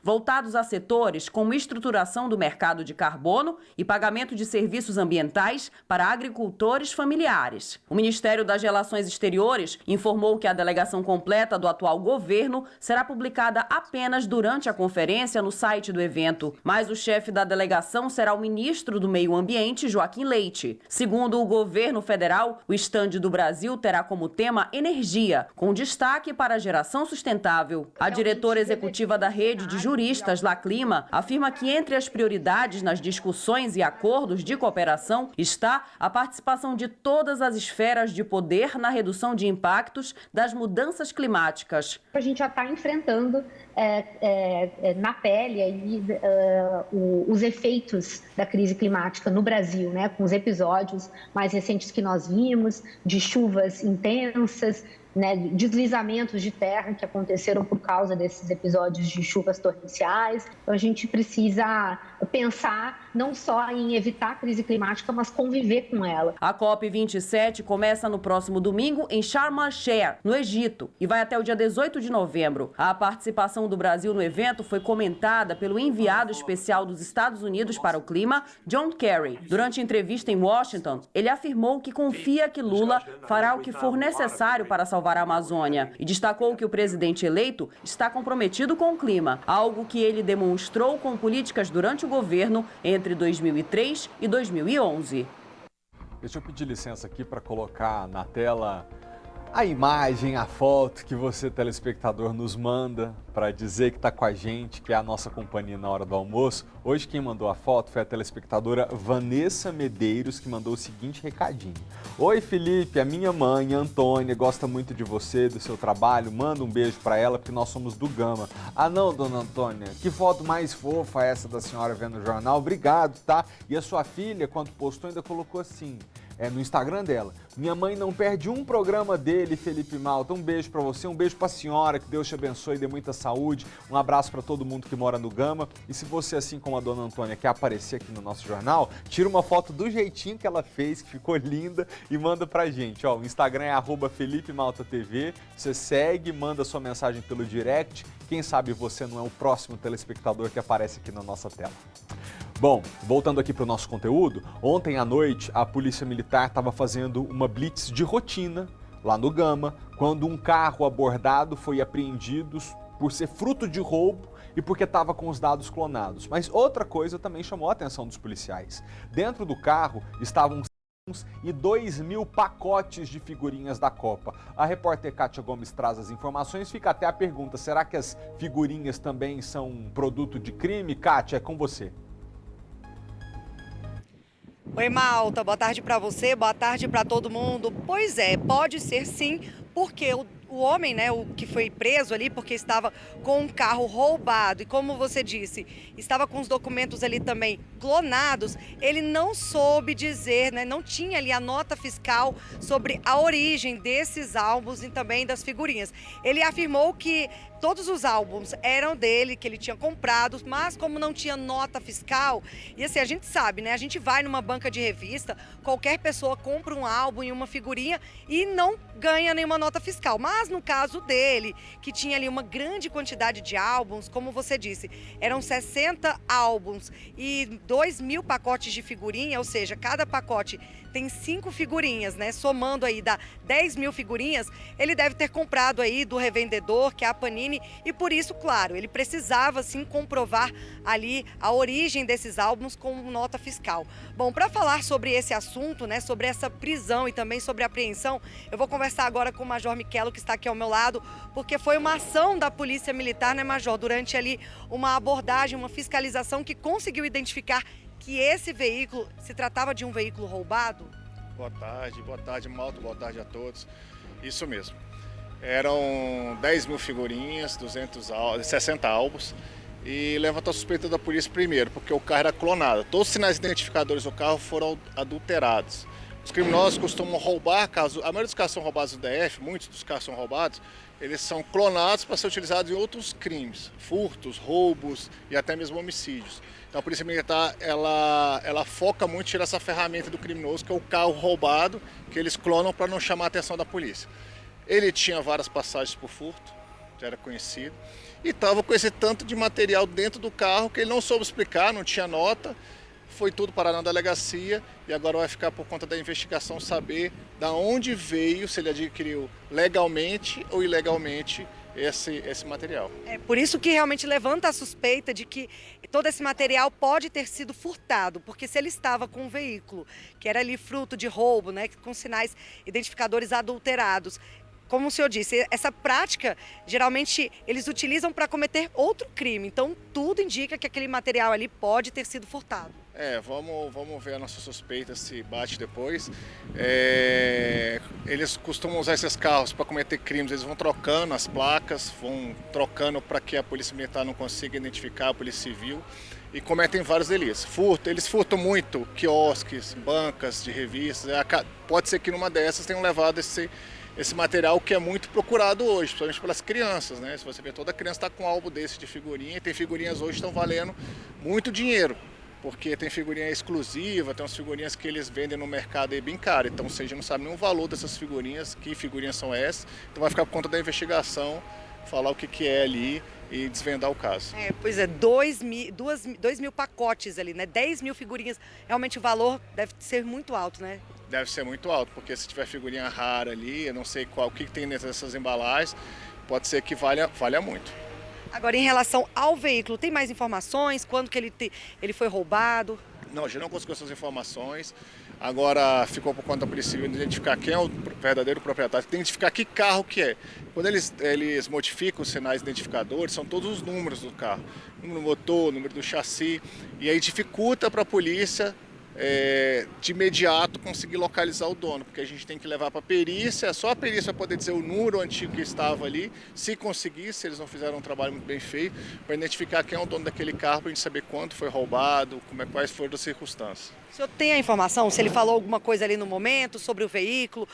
voltados a setores como estruturação do mercado de carbono e pagamento de serviços ambientais para agricultores familiares. O Ministério das Relações Exteriores informou que a delegação completa do atual governo será publicada apenas durante a conferência no site do evento. Mas o chefe da delegação será o ministro ministro do Meio Ambiente, Joaquim Leite. Segundo o governo federal, o estande do Brasil terá como tema energia, com destaque para a geração sustentável. A diretora executiva da rede de juristas La Clima afirma que entre as prioridades nas discussões e acordos de cooperação está a participação de todas as esferas de poder na redução de impactos das mudanças climáticas. A gente já está enfrentando na pele aí, os efeitos da crise climática no Brasil, né, com os episódios mais recentes que nós vimos, de chuvas intensas, né, deslizamentos de terra que aconteceram por causa desses episódios de chuvas torrenciais. Então, a gente precisa pensar não só em evitar a crise climática, mas conviver com ela. A COP27 começa no próximo domingo em Sharm el-Sheikh, no Egito, e vai até o dia 18 de novembro. A participação do Brasil no evento foi comentada pelo enviado especial dos Estados Unidos para o clima, John Kerry. Durante entrevista em Washington, ele afirmou que confia que Lula fará o que for necessário para salvar a Amazônia e destacou que o presidente eleito está comprometido com o clima, algo que ele demonstrou com políticas durante o governo entre 2003 e 2011. Deixa eu pedir licença aqui para colocar na tela a imagem, a foto que você, telespectador, nos manda para dizer que está com a gente, que é a nossa companhia na hora do almoço. Hoje quem mandou a foto foi a telespectadora Vanessa Medeiros, que mandou o seguinte recadinho. Oi Felipe, a minha mãe, Antônia, gosta muito de você, do seu trabalho, manda um beijo para ela porque nós somos do Gama. Ah não, dona Antônia, que foto mais fofa essa da senhora vendo o jornal, obrigado, tá? E a sua filha, quando postou, ainda colocou assim... no Instagram dela. Minha mãe não perde um programa dele, Felipe Malta. Um beijo pra você, um beijo pra senhora, que Deus te abençoe, dê muita saúde. Um abraço pra todo mundo que mora no Gama. E se você, assim como a dona Antônia, quer aparecer aqui no nosso jornal, tira uma foto do jeitinho que ela fez, que ficou linda, e manda pra gente. Ó, o Instagram é @FelipeMaltaTV. Você segue, manda sua mensagem pelo direct. Quem sabe você não é o próximo telespectador que aparece aqui na nossa tela. Bom, voltando aqui para o nosso conteúdo, ontem à noite a Polícia Militar estava fazendo uma blitz de rotina lá no Gama, quando um carro abordado foi apreendido por ser fruto de roubo e porque estava com os dados clonados. Mas outra coisa também chamou a atenção dos policiais. Dentro do carro estavam e 2.000 pacotes de figurinhas da Copa. A repórter Kátia Gomes traz as informações. Fica até a pergunta, será que as figurinhas também são produto de crime? Kátia, é com você. Oi, Malta, boa tarde para você, boa tarde para todo mundo. Pois é, pode ser sim, porque o homem, né, o que foi preso ali porque estava com um carro roubado e, como você disse, estava com os documentos ali também clonados, ele não soube dizer, né, não tinha ali a nota fiscal sobre a origem desses álbuns e também das figurinhas. Ele afirmou que todos os álbuns eram dele, que ele tinha comprado, mas como não tinha nota fiscal, e assim, a gente sabe, né? A gente vai numa banca de revista, qualquer pessoa compra um álbum e uma figurinha e não ganha nenhuma nota fiscal. Mas no caso dele, que tinha ali uma grande quantidade de álbuns, como você disse, eram 60 álbuns e 2.000 pacotes de figurinha, ou seja, cada pacote tem 5 figurinhas, né? Somando aí dá 10.000 figurinhas, ele deve ter comprado aí do revendedor, que é a Panini, e por isso, claro, ele precisava sim comprovar ali a origem desses álbuns com nota fiscal. Bom, para falar sobre esse assunto, né, sobre essa prisão e também sobre a apreensão, eu vou conversar agora com o Major Michelo, que está aqui ao meu lado, porque foi uma ação da Polícia Militar, né, Major, durante ali uma abordagem, uma fiscalização que conseguiu identificar que esse veículo se tratava de um veículo roubado? Boa tarde, Malta, boa tarde a todos. Isso mesmo. Eram 10.000 figurinhas, 60 álbuns e levantou a suspeita da polícia primeiro, porque o carro era clonado. Todos os sinais identificadores do carro foram adulterados. Os criminosos costumam roubar carros, a maioria dos carros são roubados no DF, muitos dos carros são roubados, eles são clonados para ser utilizados em outros crimes, furtos, roubos e até mesmo homicídios. Então a Polícia Militar, ela foca muito em tirar essa ferramenta do criminoso, que é o carro roubado, que eles clonam para não chamar a atenção da polícia. Ele tinha várias passagens por furto, já era conhecido, e estava com esse tanto de material dentro do carro que ele não soube explicar, não tinha nota, foi tudo parar na delegacia e agora vai ficar por conta da investigação saber da onde veio, se ele adquiriu legalmente ou ilegalmente esse material. É por isso que realmente levanta a suspeita de que todo esse material pode ter sido furtado, porque se ele estava com um veículo que era ali fruto de roubo, né, com sinais identificadores adulterados, como o senhor disse, essa prática, geralmente, eles utilizam para cometer outro crime. Então, tudo indica que aquele material ali pode ter sido furtado. Vamos ver a nossa suspeita se bate depois. Eles costumam usar esses carros para cometer crimes, eles vão trocando as placas, vão trocando para que a polícia militar não consiga identificar a polícia civil e cometem vários delitos. Eles furtam muito quiosques, bancas de revistas, pode ser que numa dessas tenham levado esse material que é muito procurado hoje, principalmente pelas crianças, né? Se você ver, toda criança está com um álbum desse de figurinha, e tem figurinhas hoje que estão valendo muito dinheiro, porque tem figurinha exclusiva, tem umas figurinhas que eles vendem no mercado aí bem caro, então você já não sabe nem o valor dessas figurinhas, que figurinhas são essas, então vai ficar por conta da investigação, falar o que é ali e desvendar o caso. Pois é, 2 mil pacotes ali, né? 10 mil figurinhas, realmente o valor deve ser muito alto, né? Deve ser muito alto, porque se tiver figurinha rara ali, eu não sei o que tem dentro dessas embalagens, pode ser que valha muito. Agora, em relação ao veículo, tem mais informações? Quando que ele foi roubado? Não, a gente não conseguiu essas informações. Agora ficou por conta da Polícia Civil identificar quem é o verdadeiro proprietário, tem que identificar que carro que é. Quando eles modificam os sinais identificadores, são todos os números do carro. Número do motor, número do chassi, e aí dificulta para a polícia de imediato conseguir localizar o dono, porque a gente tem que levar para a perícia, só a perícia vai poder dizer o número antigo que estava ali, se conseguir, se eles não fizeram um trabalho muito bem feito, para identificar quem é o dono daquele carro, para a gente saber quanto foi roubado, quais foram as circunstâncias. O senhor tem a informação, se ele falou alguma coisa ali no momento, sobre o veículo,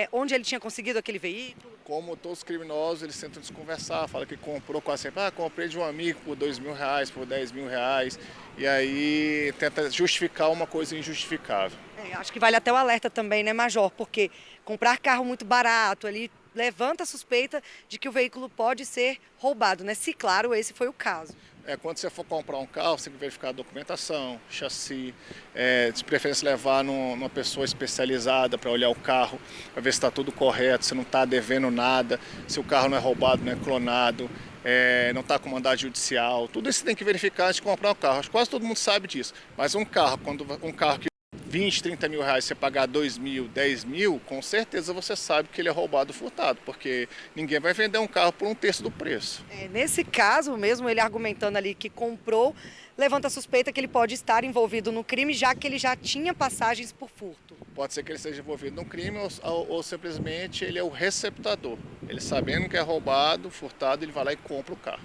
onde ele tinha conseguido aquele veículo? Como todos os criminosos, eles tentam desconversar, falam que comprou quase sempre, comprei de um amigo por R$2.000, por R$10.000, e aí tenta justificar uma coisa injustificável. Acho que vale até o alerta também, né, Major? Porque comprar carro muito barato ali levanta a suspeita de que o veículo pode ser roubado, né? Se, claro, esse foi o caso. Quando você for comprar um carro, você tem que verificar a documentação, chassi, de preferência levar numa pessoa especializada para olhar o carro, para ver se está tudo correto, se não está devendo nada, se o carro não é roubado, não é clonado, não está com mandado judicial. Tudo isso você tem que verificar antes de comprar um carro. Acho que quase todo mundo sabe disso. Mas um carro que 20, 30 mil reais, você pagar 2 mil, 10 mil, com certeza você sabe que ele é roubado, furtado, porque ninguém vai vender um carro por 1/3 do preço. Nesse caso mesmo, ele argumentando ali que comprou, levanta a suspeita que ele pode estar envolvido no crime, já que ele já tinha passagens por furto. Pode ser que ele esteja envolvido no crime ou simplesmente ele é o receptador. Ele sabendo que é roubado, furtado, ele vai lá e compra o carro.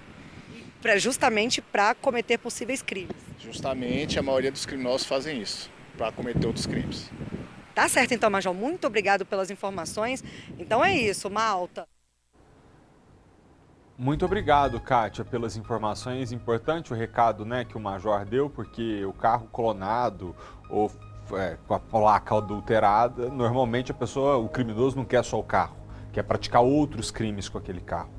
Justamente para cometer possíveis crimes. Justamente, a maioria dos criminosos fazem isso, para cometer outros crimes. Tá certo então, Major. Muito obrigado pelas informações. Então é isso, malta. Muito obrigado, Kátia, pelas informações. Importante o recado, né, que o Major deu, porque o carro clonado ou com a placa adulterada, normalmente o criminoso não quer só o carro, quer praticar outros crimes com aquele carro.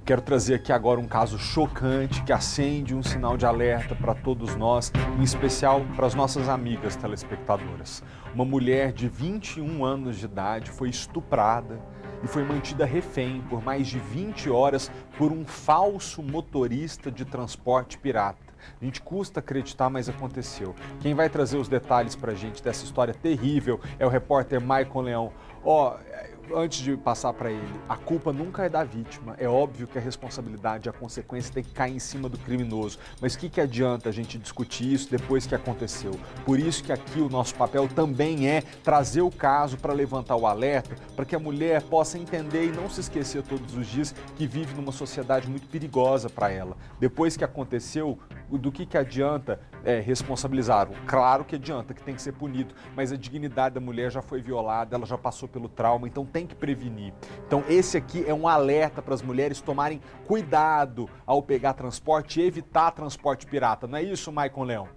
Quero trazer aqui agora um caso chocante que acende um sinal de alerta para todos nós, em especial para as nossas amigas telespectadoras. Uma mulher de 21 anos de idade foi estuprada e foi mantida refém por mais de 20 horas por um falso motorista de transporte pirata. A gente custa acreditar, mas aconteceu. Quem vai trazer os detalhes para a gente dessa história terrível é o repórter Maicon Leão. Antes de passar para ele, a culpa nunca é da vítima. É óbvio que a responsabilidade e a consequência tem que cair em cima do criminoso. Mas o que adianta a gente discutir isso depois que aconteceu? Por isso que aqui o nosso papel também é trazer o caso para levantar o alerta, para que a mulher possa entender e não se esquecer todos os dias que vive numa sociedade muito perigosa para ela. Depois que aconteceu, do que adianta responsabilizar? Claro que adianta, que tem que ser punido, mas a dignidade da mulher já foi violada, ela já passou pelo trauma, então tem que prevenir. Então esse aqui é um alerta para as mulheres tomarem cuidado ao pegar transporte e evitar transporte pirata. Não é isso, Maicon Leão?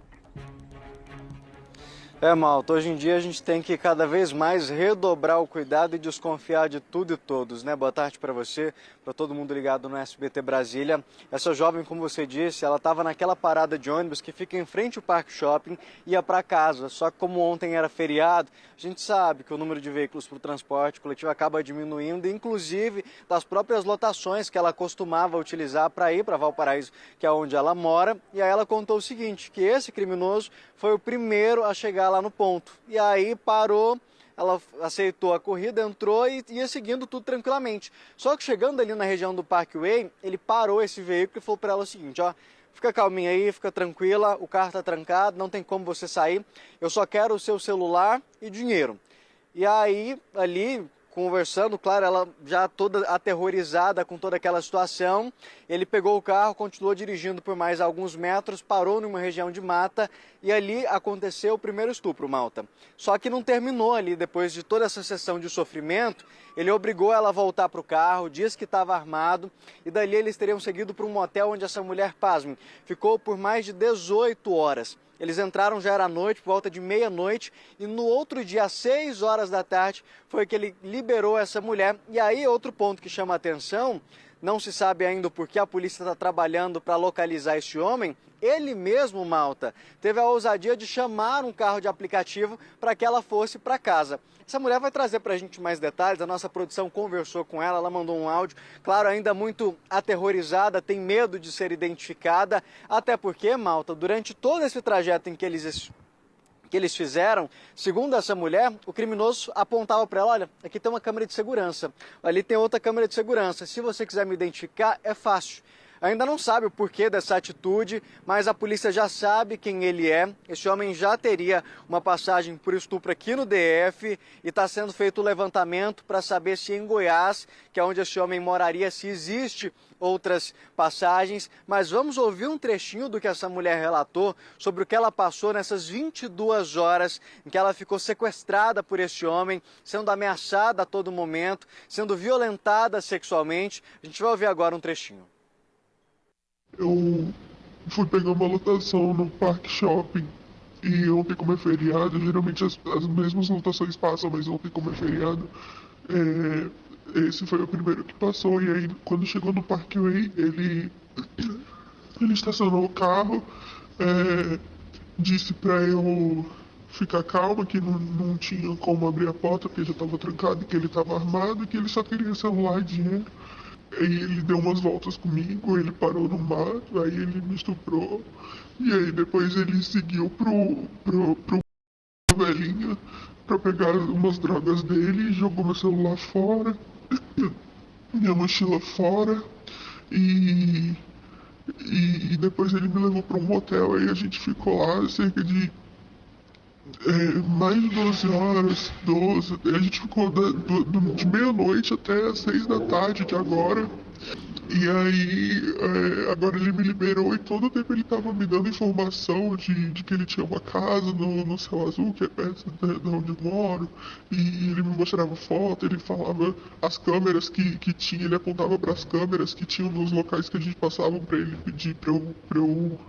Malta, hoje em dia a gente tem que cada vez mais redobrar o cuidado e desconfiar de tudo e todos, né? Boa tarde para você, para todo mundo ligado no SBT Brasília. Essa jovem, como você disse, ela estava naquela parada de ônibus que fica em frente ao Parque Shopping, ia para casa. Só que como ontem era feriado, a gente sabe que o número de veículos para o transporte coletivo acaba diminuindo, inclusive das próprias lotações que ela costumava utilizar para ir para Valparaíso, que é onde ela mora. E aí ela contou o seguinte, que esse criminoso foi o primeiro a chegar lá no ponto. E aí parou, ela aceitou a corrida, entrou e ia seguindo tudo tranquilamente. Só que chegando ali na região do Parkway, ele parou esse veículo e falou para ela o seguinte, ó, fica calminha aí, fica tranquila, o carro está trancado, não tem como você sair, eu só quero o seu celular e dinheiro. E aí, ali, conversando, claro, ela já toda aterrorizada com toda aquela situação, ele pegou o carro, continuou dirigindo por mais alguns metros, parou numa região de mata e ali aconteceu o primeiro estupro, Malta. Só que não terminou ali, depois de toda essa sessão de sofrimento, ele obrigou ela a voltar para o carro, disse que estava armado e dali eles teriam seguido para um motel onde essa mulher, pasmem, ficou por mais de 18 horas. Eles entraram, já era noite, por volta de meia-noite, e no outro dia, às 6 horas da tarde, foi que ele liberou essa mulher. E aí, outro ponto que chama a atenção, não se sabe ainda o porquê a polícia está trabalhando para localizar esse homem. Ele mesmo, Malta, teve a ousadia de chamar um carro de aplicativo para que ela fosse para casa. Essa mulher vai trazer para a gente mais detalhes, a nossa produção conversou com ela, ela mandou um áudio, claro, ainda muito aterrorizada, tem medo de ser identificada, até porque, Malta, durante todo esse trajeto em que eles fizeram, segundo essa mulher, o criminoso apontava para ela, olha, aqui tem uma câmera de segurança, ali tem outra câmera de segurança, se você quiser me identificar, é fácil. Ainda não sabe o porquê dessa atitude, mas a polícia já sabe quem ele é. Esse homem já teria uma passagem por estupro aqui no DF e está sendo feito o levantamento para saber se em Goiás, que é onde esse homem moraria, se existe outras passagens. Mas vamos ouvir um trechinho do que essa mulher relatou sobre o que ela passou nessas 22 horas em que ela ficou sequestrada por esse homem, sendo ameaçada a todo momento, sendo violentada sexualmente. A gente vai ouvir agora um trechinho. Eu fui pegar uma lotação no Parque Shopping e ontem, como é feriado, geralmente as mesmas lotações passam, mas ontem, como é feriado, esse foi o primeiro que passou. E aí, quando chegou no Parkway, ele estacionou o carro, disse pra eu ficar calma, que não tinha como abrir a porta, porque já estava trancado, que ele estava armado e que ele só queria celular e dinheiro. Aí ele deu umas voltas comigo, ele parou no mato, aí ele me estuprou. E aí depois ele seguiu pro velhinha pra pegar umas drogas dele, jogou meu celular fora, minha mochila fora. E depois ele me levou pra um motel, aí a gente ficou lá cerca de mais de 12 horas, a gente ficou de meia-noite até as 6 da tarde de agora. E aí, agora ele me liberou e todo o tempo ele estava me dando informação de que ele tinha uma casa no Céu Azul, que é perto de onde eu moro, e ele me mostrava foto, ele falava as câmeras que tinha, ele apontava para as câmeras que tinham nos locais que a gente passava para ele pedir para eu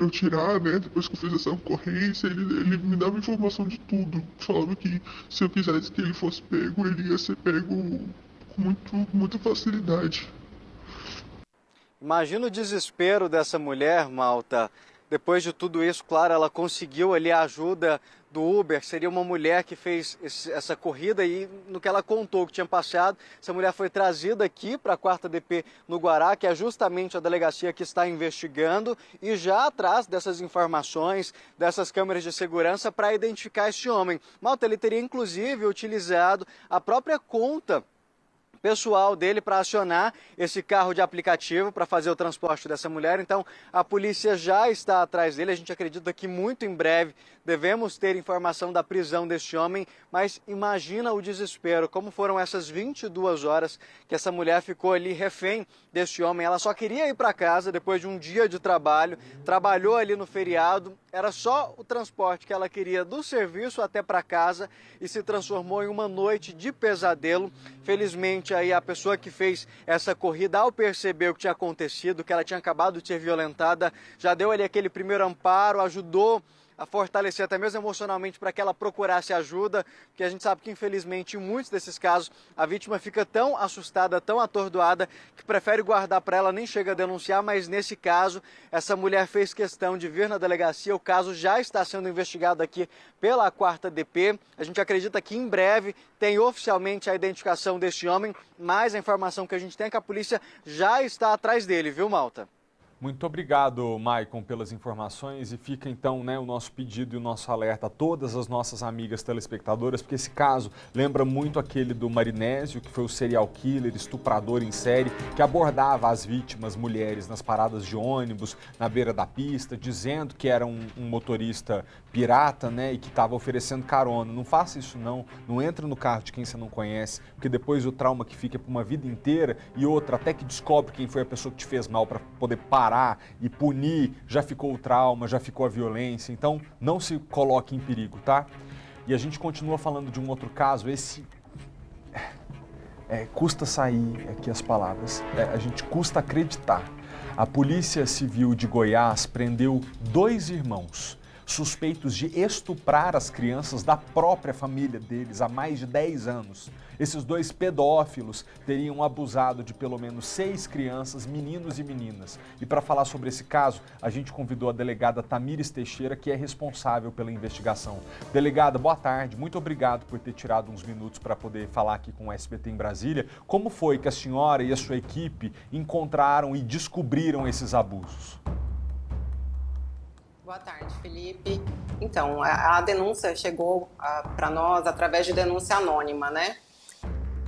tirar, né? Depois que eu fiz essa ocorrência, ele me dava informação de tudo. Falava que se eu quisesse que ele fosse pego, ele ia ser pego com muita facilidade. Imagina o desespero dessa mulher, Malta. Depois de tudo isso, claro, ela conseguiu ali a ajuda do Uber. Seria uma mulher que fez essa corrida e no que ela contou que tinha passado, essa mulher foi trazida aqui para a 4ª DP no Guará, que é justamente a delegacia que está investigando e já atrás dessas informações, dessas câmeras de segurança para identificar esse homem. Malta, ele teria inclusive utilizado a própria conta pessoal dele para acionar esse carro de aplicativo para fazer o transporte dessa mulher. Então, a polícia já está atrás dele. A gente acredita que muito em breve devemos ter informação da prisão desse homem, mas imagina o desespero, como foram essas 22 horas que essa mulher ficou ali refém desse homem. Ela só queria ir para casa depois de um dia de trabalho, trabalhou ali no feriado, era só o transporte que ela queria do serviço até para casa e se transformou em uma noite de pesadelo. Felizmente, aí a pessoa que fez essa corrida, ao perceber o que tinha acontecido, que ela tinha acabado de ser violentada, já deu ali aquele primeiro amparo, ajudou a fortalecer até mesmo emocionalmente para que ela procurasse ajuda, porque a gente sabe que infelizmente em muitos desses casos a vítima fica tão assustada, tão atordoada, que prefere guardar para ela, nem chega a denunciar, mas nesse caso essa mulher fez questão de vir na delegacia, o caso já está sendo investigado aqui pela 4ª DP, a gente acredita que em breve tem oficialmente a identificação deste homem, mas a informação que a gente tem é que a polícia já está atrás dele, viu, Malta? Muito obrigado, Maicon, pelas informações, e fica então o nosso pedido e o nosso alerta a todas as nossas amigas telespectadoras, porque esse caso lembra muito aquele do Marinésio, que foi o serial killer, estuprador em série, que abordava as vítimas mulheres nas paradas de ônibus, na beira da pista, dizendo que era um motorista pirata, e que estava oferecendo carona. Não faça isso não entre no carro de quem você não conhece, porque depois o trauma que fica é por uma vida inteira, e outra, até que descobre quem foi a pessoa que te fez mal para poder parar e punir, já ficou o trauma, já ficou a violência, então não se coloque em perigo, tá? E a gente continua falando de um outro caso, esse custa sair aqui as palavras, a gente custa acreditar. A Polícia Civil de Goiás prendeu 2 irmãos suspeitos de estuprar as crianças da própria família deles há mais de 10 anos. Esses 2 pedófilos teriam abusado de pelo menos 6 crianças, meninos e meninas. E para falar sobre esse caso, a gente convidou a delegada Tamires Teixeira, que é responsável pela investigação. Delegada, boa tarde. Muito obrigado por ter tirado uns minutos para poder falar aqui com o SBT em Brasília. Como foi que a senhora e a sua equipe encontraram e descobriram esses abusos? Boa tarde, Felipe. Então, a denúncia chegou para nós através de denúncia anônima,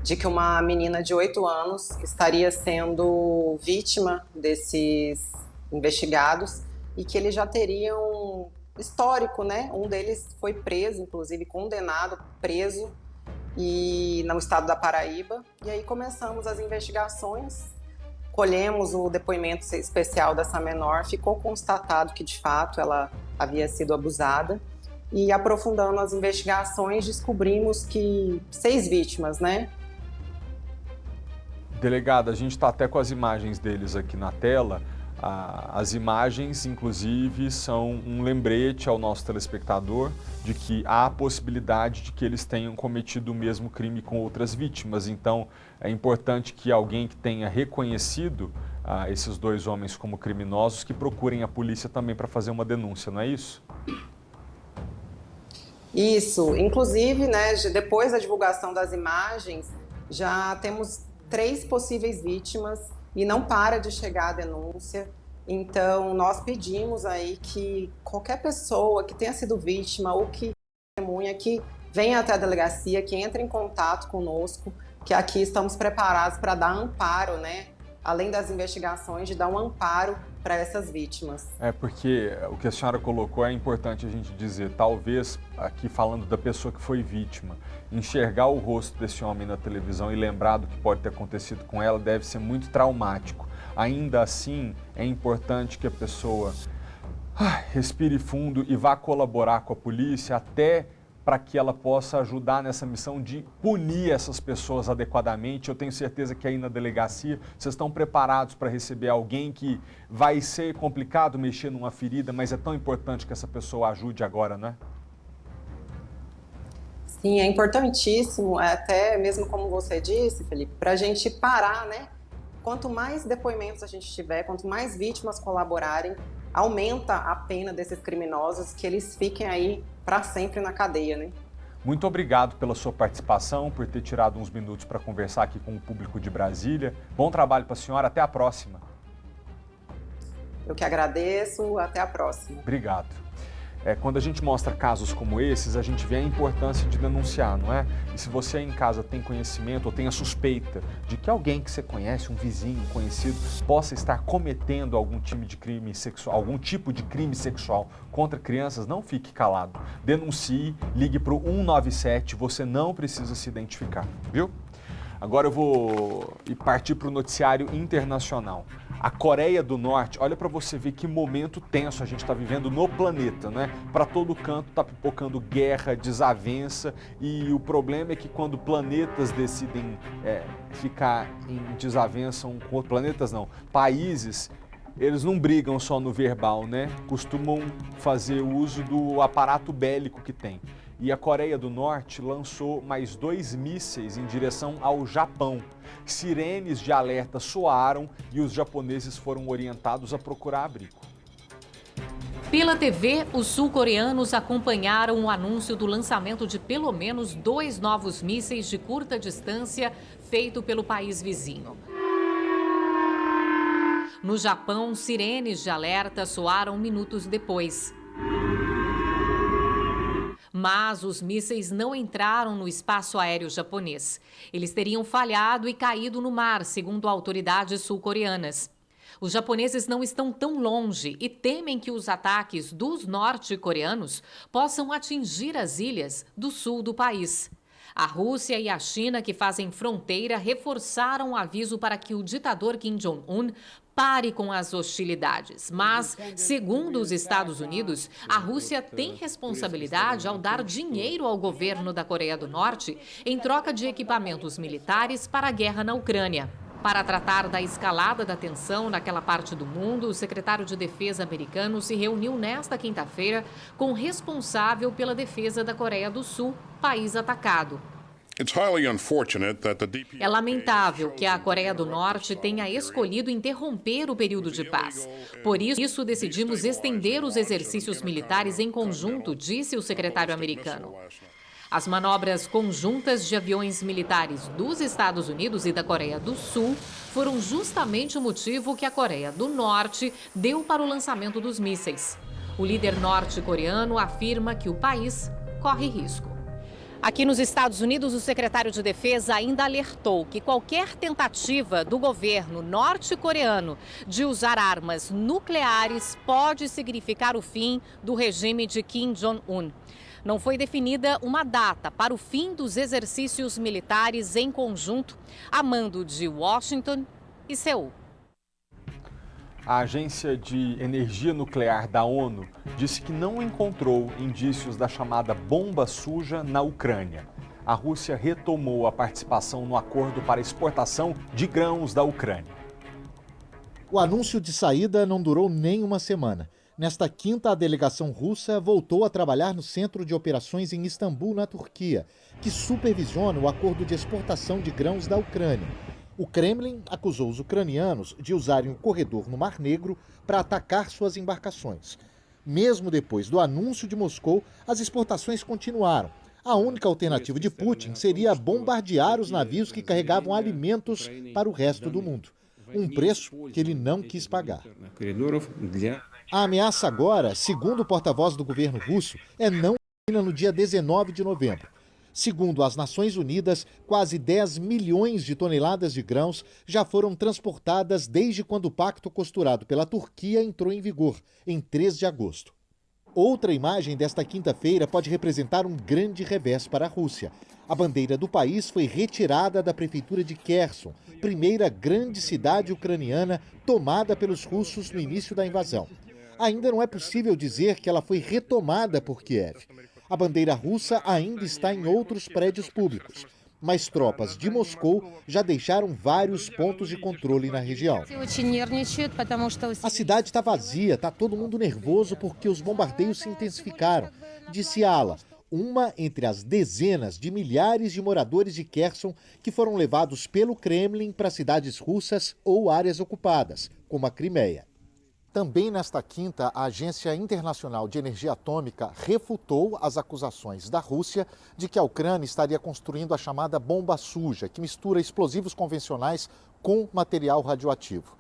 de que uma menina de 8 anos estaria sendo vítima desses investigados e que eles já teriam histórico, Um deles foi preso, inclusive condenado, preso, e no estado da Paraíba. E aí começamos as investigações. Colhemos o depoimento especial dessa menor, ficou constatado que de fato ela havia sido abusada, e aprofundando as investigações descobrimos que 6 vítimas, Delegada, a gente está até com as imagens deles aqui na tela. As imagens, inclusive, são um lembrete ao nosso telespectador de que há a possibilidade de que eles tenham cometido o mesmo crime com outras vítimas. Então, é importante que alguém que tenha reconhecido esses 2 homens como criminosos, que procurem a polícia também para fazer uma denúncia, não é isso? Isso. Inclusive, depois da divulgação das imagens, já temos 3 possíveis vítimas e não para de chegar a denúncia. Então, nós pedimos aí que qualquer pessoa que tenha sido vítima ou que testemunha, que venha até a delegacia, que entre em contato conosco, que aqui estamos preparados para dar amparo, além das investigações, de dar um amparo para essas vítimas. Porque o que a senhora colocou é importante a gente dizer, talvez, aqui falando da pessoa que foi vítima, enxergar o rosto desse homem na televisão e lembrar do que pode ter acontecido com ela deve ser muito traumático. Ainda assim, é importante que a pessoa respire fundo e vá colaborar com a polícia até para que ela possa ajudar nessa missão de punir essas pessoas adequadamente. Eu tenho certeza que aí na delegacia vocês estão preparados para receber alguém que vai ser complicado mexer numa ferida, mas é tão importante que essa pessoa ajude agora, não é? Sim, é importantíssimo, até mesmo como você disse, Felipe, para a gente parar, Quanto mais depoimentos a gente tiver, quanto mais vítimas colaborarem, aumenta a pena desses criminosos, que eles fiquem aí para sempre na cadeia, Muito obrigado pela sua participação, por ter tirado uns minutos para conversar aqui com o público de Brasília. Bom trabalho para a senhora, até a próxima. Eu que agradeço, até a próxima. Obrigado. Quando a gente mostra casos como esses, a gente vê a importância de denunciar, não é? E se você em casa tem conhecimento ou tem a suspeita de que alguém que você conhece, um vizinho, um conhecido, possa estar cometendo algum tipo de crime sexual contra crianças, não fique calado. Denuncie, ligue para o 197, você não precisa se identificar, viu? Agora eu vou partir para o noticiário internacional. A Coreia do Norte, olha para você ver que momento tenso a gente está vivendo no planeta, Para todo canto está pipocando guerra, desavença, e o problema é que quando planetas decidem ficar em desavença com outros planetas, países eles não brigam só no verbal, né? Costumam fazer uso do aparato bélico que tem. E a Coreia do Norte lançou mais 2 mísseis em direção ao Japão. Sirenes de alerta soaram e os japoneses foram orientados a procurar abrigo. Pela TV, os sul-coreanos acompanharam o anúncio do lançamento de pelo menos 2 novos mísseis de curta distância feito pelo país vizinho. No Japão, sirenes de alerta soaram minutos depois. Mas os mísseis não entraram no espaço aéreo japonês. Eles teriam falhado e caído no mar, segundo autoridades sul-coreanas. Os japoneses não estão tão longe e temem que os ataques dos norte-coreanos possam atingir as ilhas do sul do país. A Rússia e a China, que fazem fronteira, reforçaram o aviso para que o ditador Kim Jong-un pare com as hostilidades. Mas, segundo os Estados Unidos, a Rússia tem responsabilidade ao dar dinheiro ao governo da Coreia do Norte em troca de equipamentos militares para a guerra na Ucrânia. Para tratar da escalada da tensão naquela parte do mundo, o secretário de Defesa americano se reuniu nesta quinta-feira com o responsável pela defesa da Coreia do Sul, país atacado. É lamentável que a Coreia do Norte tenha escolhido interromper o período de paz. Por isso, decidimos estender os exercícios militares em conjunto, disse o secretário americano. As manobras conjuntas de aviões militares dos Estados Unidos e da Coreia do Sul foram justamente o motivo que a Coreia do Norte deu para o lançamento dos mísseis. O líder norte-coreano afirma que o país corre risco. Aqui nos Estados Unidos, o secretário de Defesa ainda alertou que qualquer tentativa do governo norte-coreano de usar armas nucleares pode significar o fim do regime de Kim Jong-un. Não foi definida uma data para o fim dos exercícios militares em conjunto, a mando de Washington e Seul. A Agência de Energia Nuclear da ONU disse que não encontrou indícios da chamada bomba suja na Ucrânia. A Rússia retomou a participação no acordo para exportação de grãos da Ucrânia. O anúncio de saída não durou nem uma semana. Nesta quinta, a delegação russa voltou a trabalhar no Centro de Operações em Istambul, na Turquia, que supervisiona o acordo de exportação de grãos da Ucrânia. O Kremlin acusou os ucranianos de usarem o corredor no Mar Negro para atacar suas embarcações. Mesmo depois do anúncio de Moscou, as exportações continuaram. A única alternativa de Putin seria bombardear os navios que carregavam alimentos para o resto do mundo. Um preço que ele não quis pagar. A ameaça agora, segundo o porta-voz do governo russo, é não no dia 19 de novembro. Segundo as Nações Unidas, quase 10 milhões de toneladas de grãos já foram transportadas desde quando o pacto costurado pela Turquia entrou em vigor, em 3 de agosto. Outra imagem desta quinta-feira pode representar um grande revés para a Rússia. A bandeira do país foi retirada da prefeitura de Kherson, primeira grande cidade ucraniana tomada pelos russos no início da invasão. Ainda não é possível dizer que ela foi retomada por Kiev. A bandeira russa ainda está em outros prédios públicos, mas tropas de Moscou já deixaram vários pontos de controle na região. A cidade está vazia, está todo mundo nervoso porque os bombardeios se intensificaram, disse Ala, uma entre as dezenas de milhares de moradores de Kherson que foram levados pelo Kremlin para cidades russas ou áreas ocupadas, como a Crimeia. Também nesta quinta, a Agência Internacional de Energia Atômica refutou as acusações da Rússia de que a Ucrânia estaria construindo a chamada bomba suja, que mistura explosivos convencionais com material radioativo.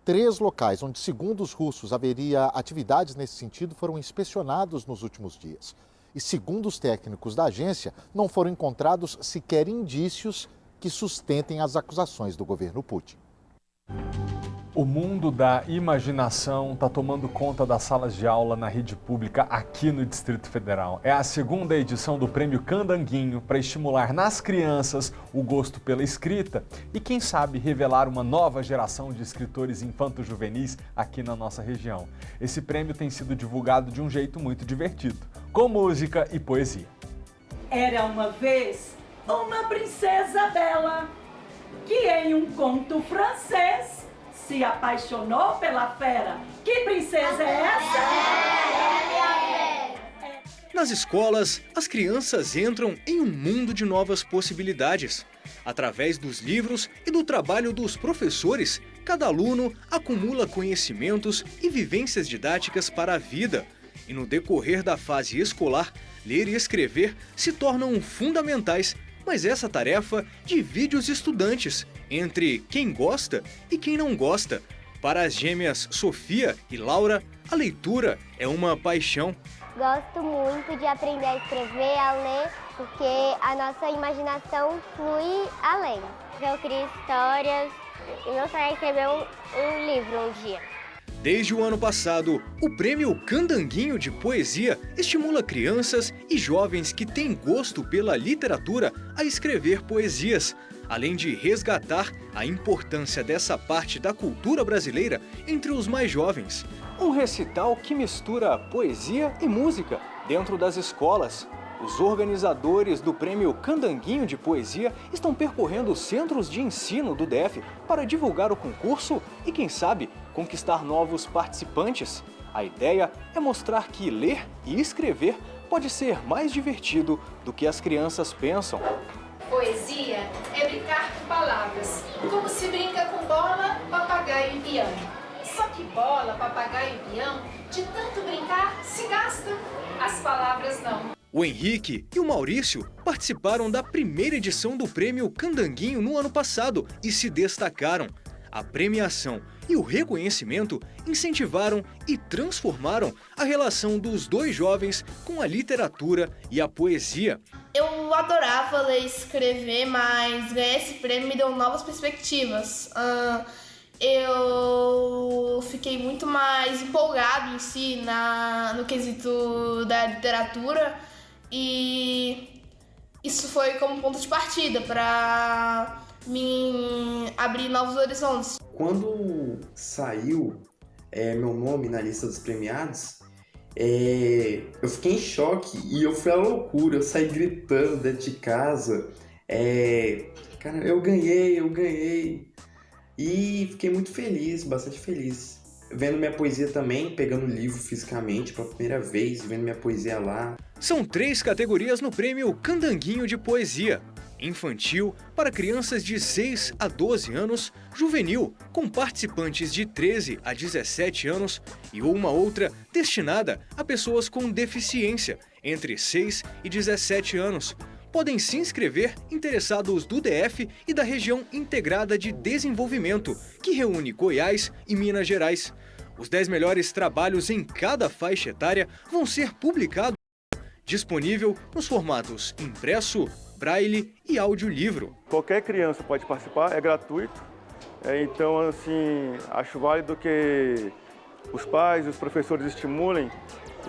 3 locais onde, segundo os russos, haveria atividades nesse sentido foram inspecionados nos últimos dias. E, segundo os técnicos da agência, não foram encontrados sequer indícios que sustentem as acusações do governo Putin. O mundo da imaginação está tomando conta das salas de aula na rede pública aqui no Distrito Federal. É a segunda edição do Prêmio Candanguinho para estimular nas crianças o gosto pela escrita e, quem sabe, revelar uma nova geração de escritores infanto-juvenis aqui na nossa região. Esse prêmio tem sido divulgado de um jeito muito divertido, com música e poesia. Era uma vez uma princesa bela que em um conto francês se apaixonou pela fera. Que princesa é essa? Nas escolas, as crianças entram em um mundo de novas possibilidades. Através dos livros e do trabalho dos professores, cada aluno acumula conhecimentos e vivências didáticas para a vida. E no decorrer da fase escolar, ler e escrever se tornam fundamentais, mas essa tarefa divide os estudantes entre quem gosta e quem não gosta. Para as gêmeas Sofia e Laura, a leitura é uma paixão. Gosto muito de aprender a escrever, a ler, porque a nossa imaginação flui além. Eu crio histórias e meu sonho é escrever um livro um dia. Desde o ano passado, o Prêmio Candanguinho de Poesia estimula crianças e jovens que têm gosto pela literatura a escrever poesias, além de resgatar a importância dessa parte da cultura brasileira entre os mais jovens. Um recital que mistura poesia e música dentro das escolas. Os organizadores do Prêmio Candanguinho de Poesia estão percorrendo os centros de ensino do DF para divulgar o concurso e, quem sabe, conquistar novos participantes. A ideia é mostrar que ler e escrever pode ser mais divertido do que as crianças pensam. Poesia é brincar com palavras, como se brinca com bola, papagaio e peão. Só que bola, papagaio e peão, de tanto brincar, se gasta. As palavras não. O Henrique e o Maurício participaram da primeira edição do Prêmio Candanguinho no ano passado e se destacaram. A premiação e o reconhecimento incentivaram e transformaram a relação dos dois jovens com a literatura e a poesia. Eu adorava ler e escrever, mas ganhar esse prêmio me deu novas perspectivas. Eu fiquei muito mais empolgado em si no quesito da literatura e isso foi como ponto de partida para me abrir novos horizontes. Quando saiu meu nome na lista dos premiados, eu fiquei em choque e eu fui à loucura, eu saí gritando dentro de casa. Cara, eu ganhei. E fiquei muito feliz, bastante feliz. Vendo minha poesia também, pegando o livro fisicamente pela primeira vez, vendo minha poesia lá. São 3 categorias no Prêmio Candanguinho de Poesia. Infantil, para crianças de 6 a 12 anos, juvenil, com participantes de 13 a 17 anos, e uma outra destinada a pessoas com deficiência, entre 6 e 17 anos. Podem se inscrever interessados do DF e da Região Integrada de Desenvolvimento, que reúne Goiás e Minas Gerais. Os 10 melhores trabalhos em cada faixa etária vão ser publicados, disponível nos formatos impresso, braille e audiolivro. Qualquer criança pode participar, é gratuito. Então, assim, acho válido que os pais e os professores estimulem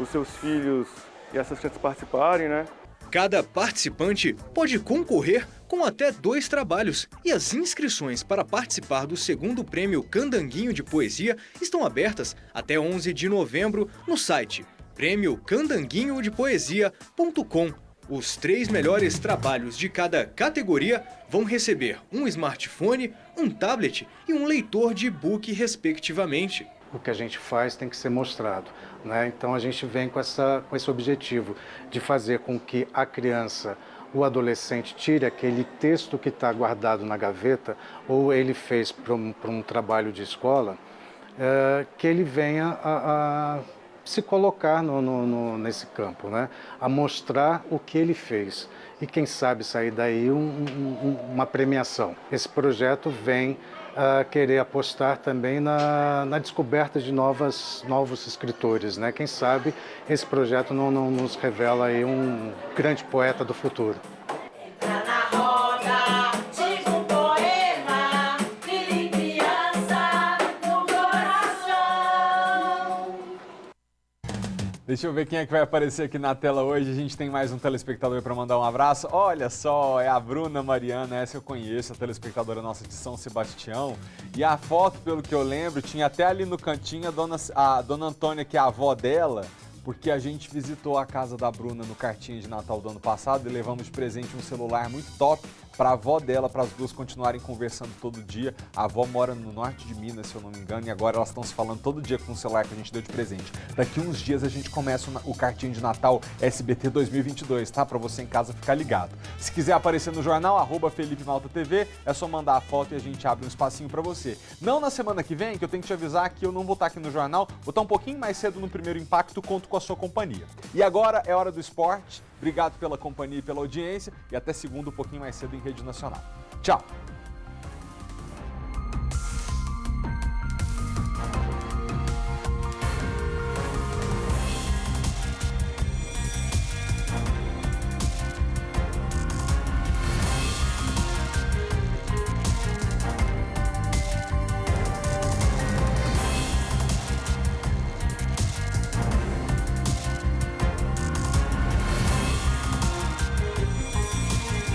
os seus filhos e essas crianças participarem, né? Cada participante pode concorrer com até 2 trabalhos e as inscrições para participar do segundo Prêmio Candanguinho de Poesia estão abertas até 11 de novembro no site prêmiocandanguinhodepoesia.com. Os 3 melhores trabalhos de cada categoria vão receber um smartphone, um tablet e um leitor de e-book, respectivamente. O que a gente faz tem que ser mostrado, né? Então a gente vem com esse objetivo de fazer com que a criança, o adolescente, tire aquele texto que está guardado na gaveta ou ele fez para um trabalho de escola, que ele venha a se colocar nesse campo, né? A mostrar o que ele fez e quem sabe sair daí uma premiação. Esse projeto vem querer apostar também na descoberta de novos escritores, né? Quem sabe esse projeto não nos revela aí um grande poeta do futuro. Deixa eu ver quem é que vai aparecer aqui na tela hoje. A gente tem mais um telespectador para mandar um abraço. Olha só, é a Bruna Mariana, essa eu conheço, a telespectadora nossa de São Sebastião. E a foto, pelo que eu lembro, tinha até ali no cantinho a dona Antônia, que é a avó dela, porque a gente visitou a casa da Bruna no Cartinha de Natal do ano passado e levamos de presente um celular muito top. para a avó dela, para as duas continuarem conversando todo dia. A avó mora no norte de Minas, se eu não me engano, e agora elas estão se falando todo dia com o celular que a gente deu de presente. Daqui uns dias a gente começa o cartinho de Natal SBT 2022, tá? Para você em casa ficar ligado. Se quiser aparecer no jornal, @FelipeMaltaTV, é só mandar a foto e a gente abre um espacinho para você. Não na semana que vem, que eu tenho que te avisar que eu não vou estar aqui no jornal, vou estar um pouquinho mais cedo no Primeiro Impacto, conto com a sua companhia. E agora é hora do esporte. Obrigado pela companhia e pela audiência e até segunda, um pouquinho mais cedo em Rede Nacional. Tchau!